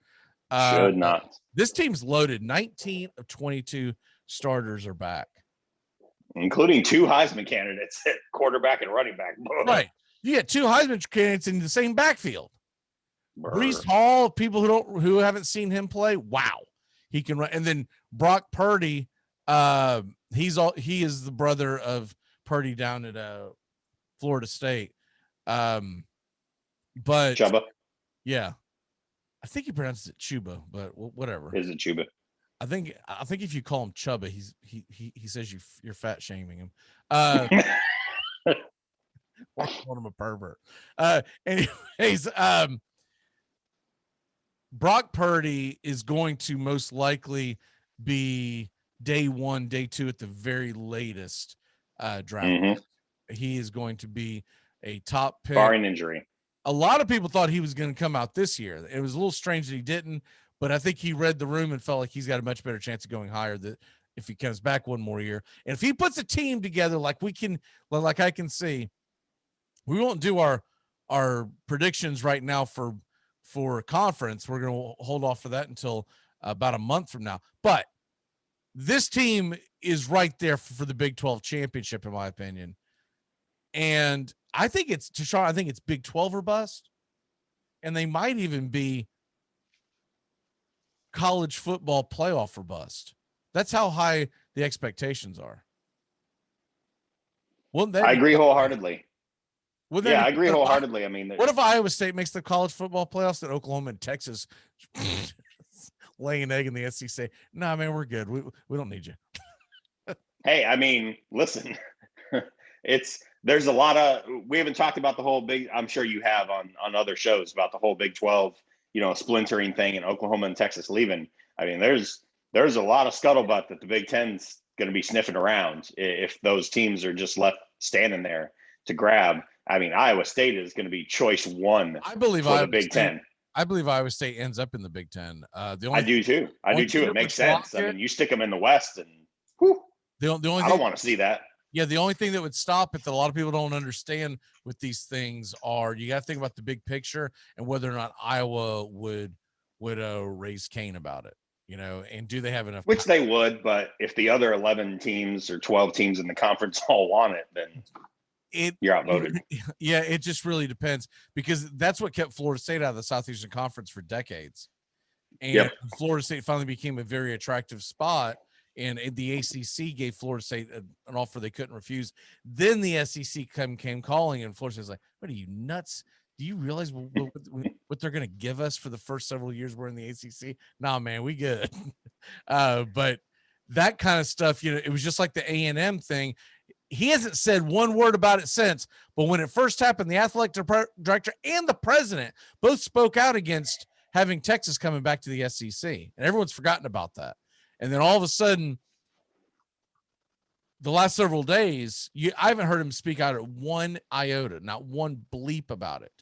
Should not. This team's loaded. 19 of 22 starters are back, including 2 Heisman candidates at quarterback and running back. Right. You get 2 Heisman candidates in the same backfield. Brees Hall, people who haven't seen him play, wow, he can run. And then Brock Purdy, he is the brother of Purdy down at Florida State. But Chuba. Yeah. I think he pronounces it Chuba, but whatever. Is it Chuba? I think if you call him Chuba, he says you're fat shaming him. Or calling him a pervert. Anyways, Brock Purdy is going to most likely be day 1, day 2 at the very latest draft. Mm-hmm. He is going to be a top pick. Barring injury. A lot of people thought he was going to come out this year. It was a little strange that he didn't, but I think he read the room and felt like he's got a much better chance of going higher if he comes back one more year. And if he puts a team together like I can see, we won't do our predictions right now for conference. We're going to hold off for that until about a month from now. But this team is right there for the Big 12 championship, in my opinion. And I think it's Big 12 or bust. And they might even be college football playoff or bust. That's how high the expectations are. Well, I agree wholeheartedly. Would Yeah, that I be- agree wholeheartedly. I mean, What if Iowa State makes the college football playoffs and Oklahoma and Texas laying an egg in the SEC? Nah, man, we're good. We don't need you. hey, I mean, listen, there's a lot of, we haven't talked about the whole big, I'm sure you have on other shows about the whole Big 12, splintering thing and Oklahoma and Texas leaving. I mean, there's a lot of scuttlebutt that the Big Ten's going to be sniffing around if those teams are just left standing there to grab. I mean, Iowa State is going to be choice one. I believe for the Big State, Ten. I believe Iowa State ends up in the Big Ten. I do too. It makes sense. I mean, you stick them in the West, and the only I don't want to see that. Yeah, the only thing that would stop it that a lot of people don't understand with these things are you got to think about the big picture and whether or not Iowa would raise Cain about it, and do they have enough? Which they would, but if the other 11 teams or 12 teams in the conference all want it, then you're outvoted. Yeah, it just really depends because that's what kept Florida State out of the Southeastern Conference for decades. And Florida State finally became a very attractive spot. And the ACC gave Florida State an offer they couldn't refuse. Then the SEC came calling, and Florida State's like, "What are you nuts? Do you realize what they're going to give us for the first several years we're in the ACC? Nah, man, we good." But that kind of stuff, it was just like the A&M thing. He hasn't said one word about it since. But when it first happened, the athletic director and the president both spoke out against having Texas coming back to the SEC, and everyone's forgotten about that. And then all of a sudden, the last several days, I haven't heard him speak out at one iota, not one bleep about it.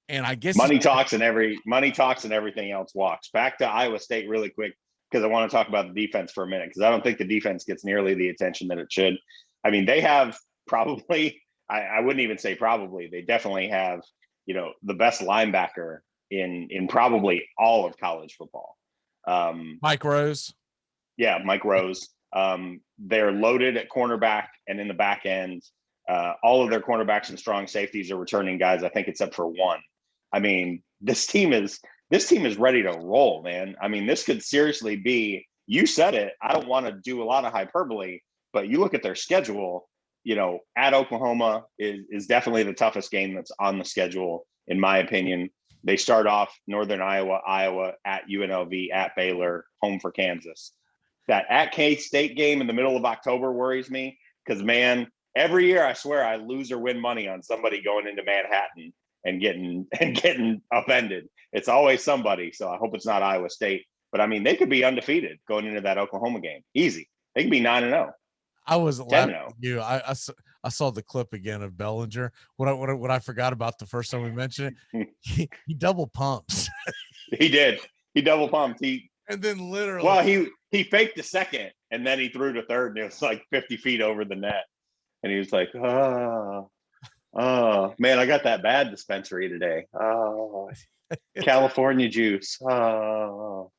And I guess money talks and everything else walks. Back to Iowa State really quick, because I want to talk about the defense for a minute, because I don't think the defense gets nearly the attention that it should. I mean, they have probably, I wouldn't even say probably, they definitely have, the best linebacker in probably all of college football. Mike Rose. Yeah, Mike Rose. They're loaded at cornerback and in the back end. All of their cornerbacks and strong safeties are returning guys, I think, except for one. I mean, this team is ready to roll, man. I mean, this could seriously be, you said it, I don't want to do a lot of hyperbole, but you look at their schedule, at Oklahoma is definitely the toughest game that's on the schedule, in my opinion. They start off Northern Iowa, at UNLV, at Baylor, home for Kansas. That at K-State game in the middle of October worries me because, man, every year I swear I lose or win money on somebody going into Manhattan and getting offended. It's always somebody, so I hope it's not Iowa State. But, I mean, they could be undefeated going into that Oklahoma game. Easy. They could be 9-0. I wasn't laughing at you. I saw the clip again of Bellinger. What I forgot about the first time we mentioned it, he double pumps. He did. He double pumped. And then literally. Well, he faked the second, and then he threw to third, and it was like 50 feet over the net. And he was like, oh, man, I got that bad dispensary today. Oh, California juice. Oh,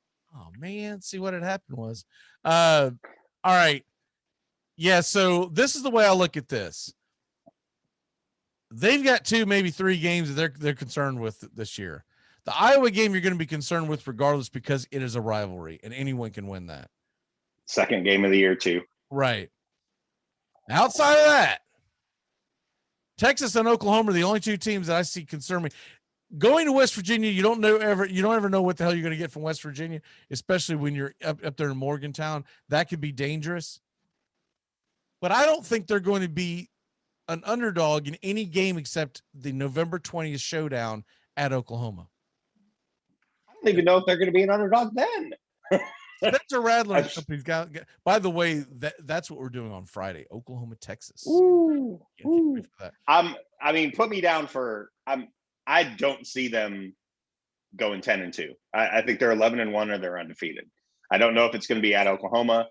man. See, what had happened was. All right. Yeah, so this is the way I look at this. They've got 2, maybe 3 games that they're concerned with this year. The Iowa game you're going to be concerned with regardless because it is a rivalry and anyone can win that. Second game of the year too. Right. Outside of that, Texas and Oklahoma are the only 2 teams that I see concern me. Going to West Virginia, you don't ever know what the hell you're going to get from West Virginia, especially when you're up there in Morgantown. That could be dangerous. But I don't think they're going to be an underdog in any game except the November 20th showdown at Oklahoma. I don't even know if they're going to be an underdog then. Spencer Radler and company's got. By the way, that's what we're doing on Friday, Oklahoma, Texas. Ooh. I mean, put me down for. I don't see them going 10-2. I think they're 11-1 or they're undefeated. I don't know if it's going to be at Oklahoma.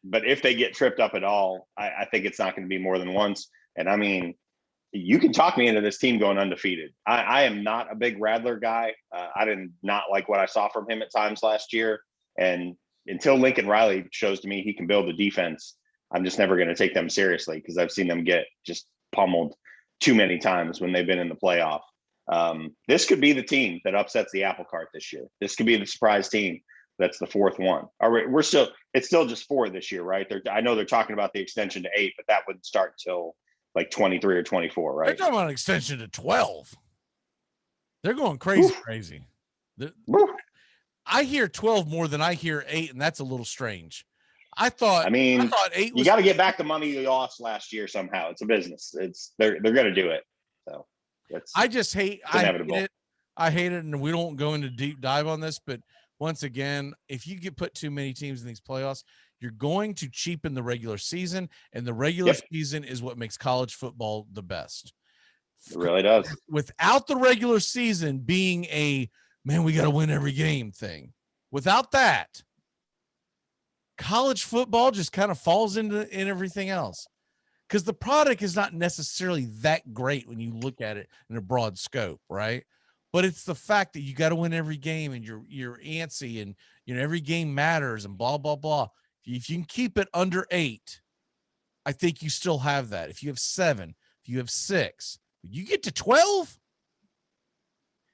But if they get tripped up at all, I think it's not going to be more than once. And I mean, you can talk me into this team going undefeated. I am not a big Radler guy. I did not like what I saw from him at times last year. And until Lincoln Riley shows to me he can build a defense, I'm just never going to take them seriously because I've seen them get just pummeled too many times when they've been in the playoff. This could be the team that upsets the apple cart this year. This could be the surprise team. That's the 4th one. All right, it's still just 4 this year, right? I know they're talking about the extension to 8, but that wouldn't start till like 23 or 24, They're right? talking about an extension to 12. They're going crazy. I hear 12 more than I hear 8, and that's a little strange. I thought 8 was. You got to get back the money you lost last year somehow. It's a business. They're going to do it. So I just hate. inevitable. I hate it, and we don't go into deep dive on this. But once again, if you put too many teams in these playoffs, you're going to cheapen the regular season, and the regular season is what makes college football the best. It really does. Without the regular season being a man, we got to win every game thing. Without that, college football just kind of falls in everything else, because the product is not necessarily that great when you look at it in a broad scope, right? But it's the fact that you got to win every game, and you're antsy, and every game matters, and blah blah blah. If you can keep it under 8, I think you still have that. If you have 7, if you have 6, you get to 12,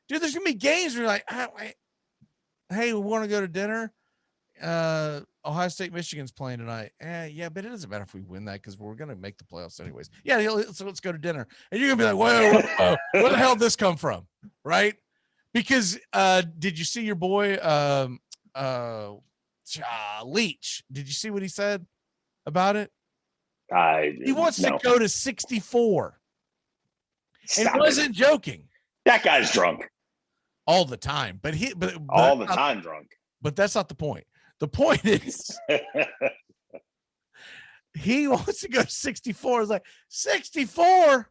dude. There's gonna be games where you're like, hey, we want to go to dinner. Ohio State, Michigan's playing tonight. Yeah, but it doesn't matter if we win that, because we're gonna make the playoffs anyways. Yeah, so let's go to dinner. And you're gonna be like, whoa, where the hell did this come from, right? Because did you see your boy Leach? Did you see what he said about it? He wants to go to 64. It wasn't joking. That guy's drunk all the time, but all the time drunk. But that's not the point. The point is he wants to go to 64. It's like 64.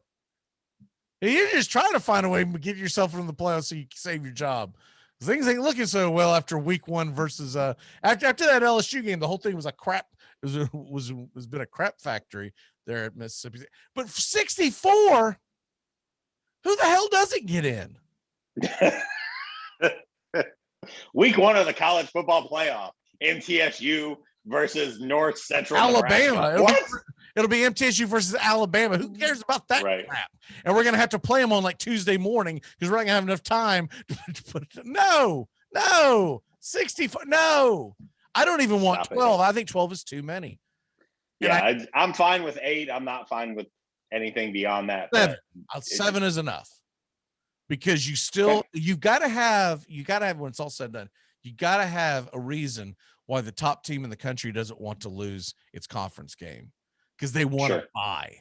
You're just trying to find a way to get yourself into the playoffs so you can save your job. Things ain't looking so well after week 1 versus after that LSU game. The whole thing was a crap. It was been a crap factory there at Mississippi. But 64, who the hell doesn't get in? Week 1 of the college football playoff, MTSU versus North Central Alabama. It'll be MTSU versus Alabama. Who cares about that crap? And we're going to have to play them on like Tuesday morning, because we're not going to have enough time to put it. No, 64. No, I don't even want 12. I think 12 is too many. Yeah, I'm fine with 8. I'm not fine with anything beyond that. 7 is enough, because you've got to have when it's all said and done, you got to have a reason why the top team in the country doesn't want to lose its conference game, because they want to buy.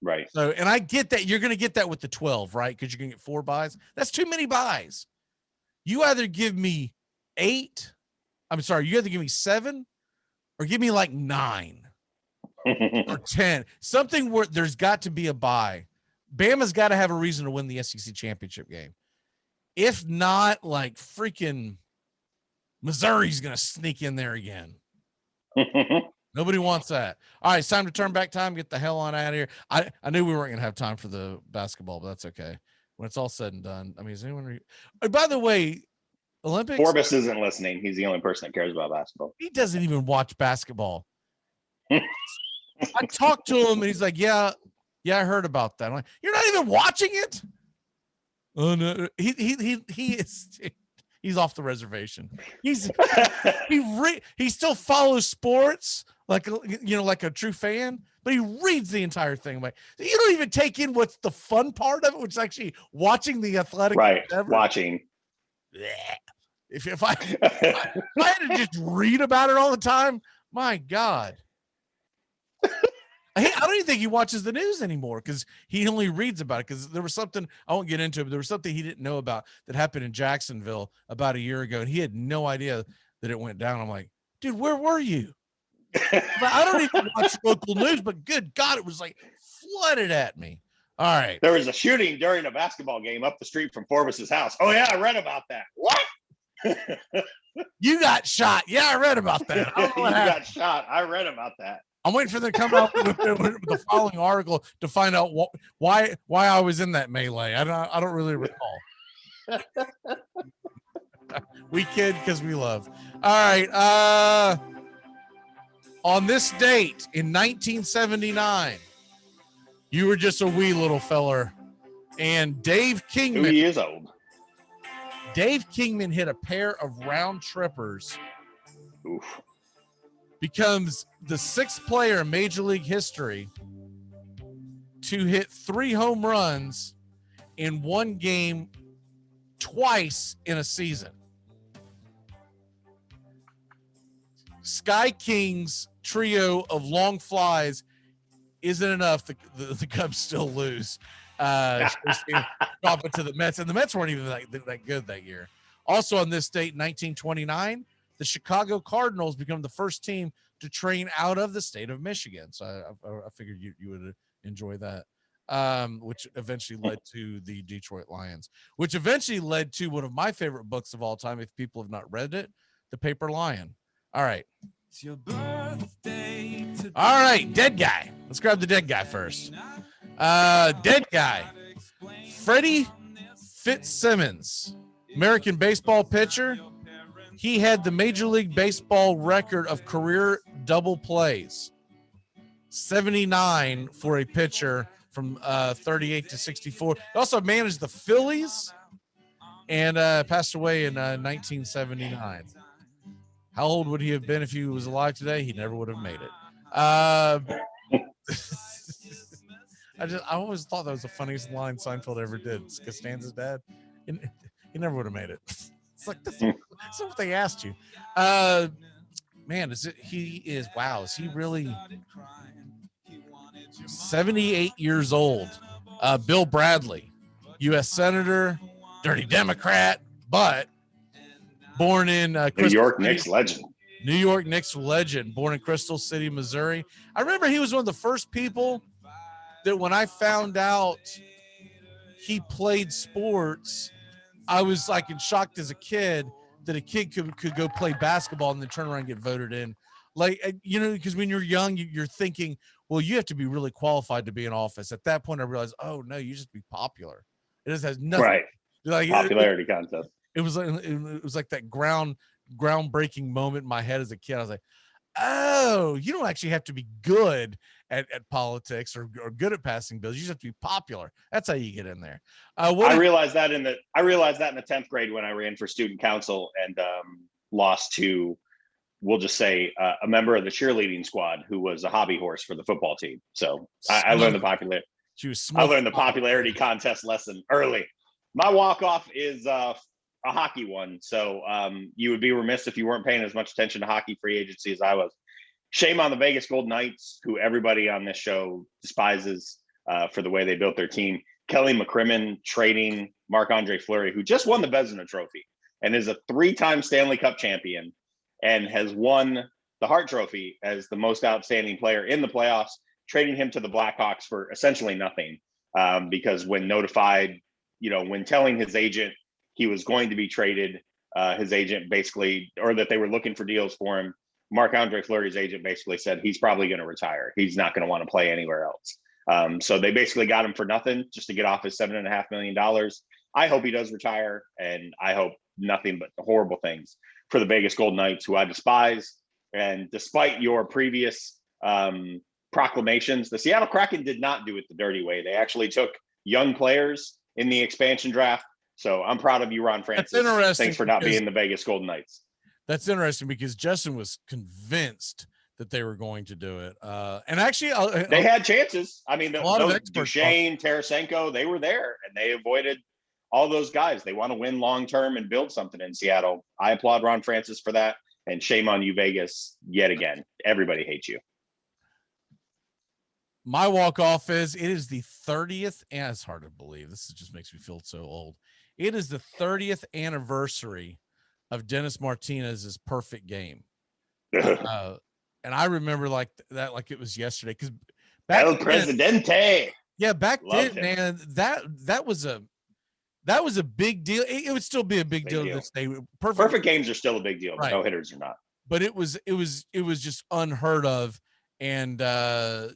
Right. So, and I get that you're going to get that with the 12, right? Because you're going to get 4 buys. That's too many buys. You either give me 8. I'm sorry. You either give me 7 or give me like 9 or 10, something where there's got to be a buy. Bama's got to have a reason to win the SEC championship game. If not, like freaking Missouri's going to sneak in there again. Nobody wants that. All right, it's time to turn back time. Get the hell on out of here. I knew we weren't going to have time for the basketball, but that's okay. When it's all said and done. I mean, is anyone? By the way, Olympics. Forbes isn't listening. He's the only person that cares about basketball. He doesn't even watch basketball. I talked to him, and he's like, "Yeah, I heard about that." I'm like, "You're not even watching it?" Oh no, he is. He's off the reservation. He still follows sports like a true fan, but he reads the entire thing. Like, you don't even take in what's the fun part of it, which is actually watching the athletic. Right, watching. If I had to just read about it all the time, my God. I don't even think he watches the news anymore, because he only reads about it. Because there was something, I won't get into it, but there was something he didn't know about that happened in Jacksonville about a year ago, and he had no idea that it went down. I'm like, dude, where were you? I don't even watch local news, but good God, it was like flooded at me. All right. There was a shooting during a basketball game up the street from Forbes's house. Oh yeah, I read about that. What? You got shot. Yeah, I read about that. Got shot. I read about that. I'm waiting for them to come out with the following article to find out why I was in that melee. I don't really recall. We kid because we love. All right. On this date in 1979, you were just a wee little feller, and Dave Kingman. 2 years old. Dave Kingman hit a pair of round trippers. Oof. Becomes the 6th player in Major League history to hit 3 home runs in one game twice in a season. Sky King's trio of long flies isn't enough. The Cubs still lose. Drop it to the Mets, and the Mets weren't even that good that year. Also on this date, 1929, the Chicago Cardinals become the first team to train out of the state of Michigan. So I figured you would enjoy that, which eventually led to the Detroit Lions, which eventually led to one of my favorite books of all time. If people have not read it, The Paper Lion. All right. It's your birthday today. All right, dead guy. Let's grab the dead guy first. Dead guy. Freddie Fitzsimmons, American baseball pitcher. He had the Major League Baseball record of career double plays. 79 for a pitcher from 38 to 64. He also managed the Phillies and passed away in 1979. How old would he have been if he was alive today? He never would have made it. I always thought that was the funniest line Seinfeld ever did. Costanza's dad. He never would have made it. It's like that's what they asked you. Man, is he really 78 years old? Bill Bradley, U.S. Senator, dirty Democrat, but born in New York Knicks legend. New York Knicks legend, born in Crystal City, Missouri. I remember he was one of the first people that when I found out he played sports, I was like in shocked as a kid that a kid could go play basketball and then turn around and get voted in. Like, because when you're young, you're thinking, well, you have to be really qualified to be in office. At that point, I realized, oh, no, you just be popular. It just has nothing. Right. Like, popularity contest. It was like that groundbreaking moment in my head as a kid. I was like, oh, you don't actually have to be good at politics or good at passing bills. You just have to be popular. That's how you get in there. I realized that in the 10th grade when I ran for student council and lost to, we'll just say, a member of the cheerleading squad who was a hobby horse for the football team. So I learned the popularity contest lesson early. My walk-off is a hockey one. So you would be remiss if you weren't paying as much attention to hockey free agency as I was. Shame on the Vegas Golden Knights, who everybody on this show despises for the way they built their team. Kelly McCrimmon trading Marc-Andre Fleury, who just won the Vezina Trophy and is a 3-time Stanley Cup champion and has won the Hart Trophy as the most outstanding player in the playoffs, trading him to the Blackhawks for essentially nothing because when notified, when telling his agent he was going to be traded, his agent basically, or that they were looking for deals for him, Marc-Andre Fleury's agent basically said he's probably going to retire. He's not going to want to play anywhere else. So they basically got him for nothing just to get off his $7.5 million. I hope he does retire, and I hope nothing but horrible things for the Vegas Golden Knights, who I despise. And despite your previous proclamations, the Seattle Kraken did not do it the dirty way. They actually took young players in the expansion draft. So I'm proud of you, Ron Francis. That's interesting. Thanks for not being the Vegas Golden Knights. That's interesting because Justin was convinced that they were going to do it. And actually, they had chances. I mean, Duchesne, Tarasenko, they were there and they avoided all those guys. They want to win long-term and build something in Seattle. I applaud Ron Francis for that. And shame on you, Vegas, yet again. Everybody hates you. My walk-off is, it is the 30th, and it's hard to believe. This just makes me feel so old. It is the 30th anniversary of Dennis Martinez's perfect game. And I remember like it was yesterday. Because El Presidente. Yeah, back Loved then, him. man, that was a big deal. It would still be a big deal this day. Perfect games are still a big deal. Right. No hitters are not. But it was just unheard of. And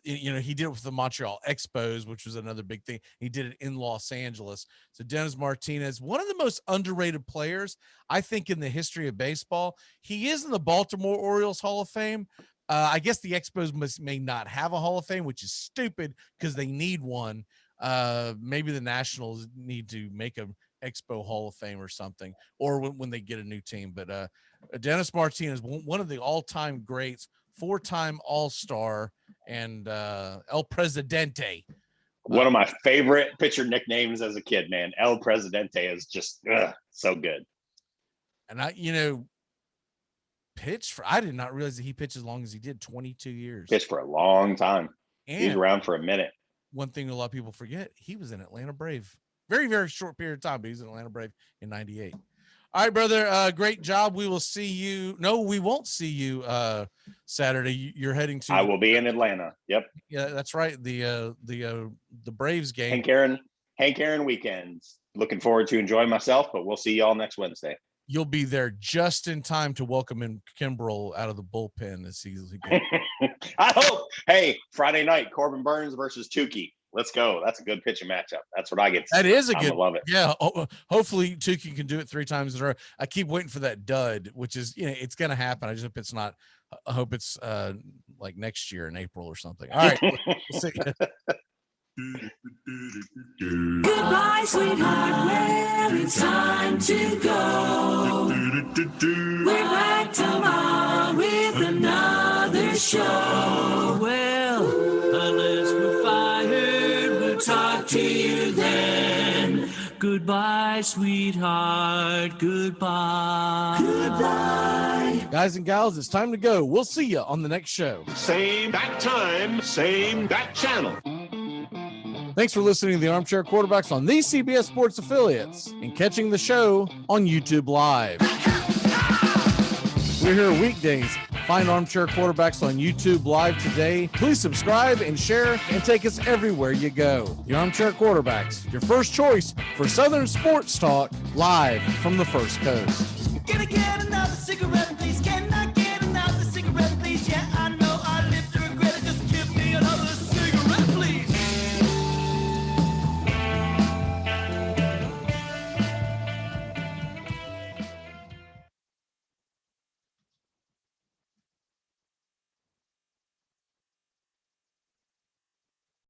he did it with the Montreal Expos, which was another big thing. He did it in Los Angeles. So Dennis Martinez, one of the most underrated players, I think, in the history of baseball. He is in the Baltimore Orioles Hall of Fame. I guess the Expos may not have a Hall of Fame, which is stupid because they need one. Maybe the Nationals need to make an Expo Hall of Fame or something, or when they get a new team. But Dennis Martinez, one of the all-time greats, 4-time All-Star, and El Presidente. One of my favorite pitcher nicknames as a kid, man. El Presidente is just so good. And I did not realize that he pitched as long as he did, 22 years. Pitched for a long time. And He's around for a minute. One thing a lot of people forget, he was in Atlanta Brave. Very, very short period of time, but he's in Atlanta Brave in 98. All right, brother. Great job. We will see you. No, we won't see you Saturday. You're heading to. I will be in Atlanta. Yep. Yeah, that's right. The Braves game. Hank Aaron weekends. Looking forward to enjoying myself, but we'll see y'all next Wednesday. You'll be there just in time to welcome in Kimbrel out of the bullpen as he's I hope. Hey, Friday night, Corbin Burns versus Tukey. Let's go. That's a good pitching matchup. That's what I get. That is a good. Love it. Yeah. Hopefully Tukey can do it 3 times in a row. I keep waiting for that dud, which is, it's going to happen. I just hope it's not. I hope it's like next year in April or something. All right. We'll see. Goodbye, sweetheart. Well, it's time to go. We're back tomorrow with another show. Well, unless we're fired, we'll talk to you then. Goodbye, sweetheart. Goodbye. Goodbye. Guys and gals, it's time to go. We'll see you on the next show. Same bat time, same bat channel. Thanks for listening to the Armchair Quarterbacks on these CBS Sports affiliates and catching the show on YouTube Live. We're here weekdays. Find Armchair Quarterbacks on YouTube Live today. Please subscribe and share and take us everywhere you go. The Armchair Quarterbacks, your first choice for Southern sports talk, live from the First Coast. Gonna get another cigarette, please. Can I get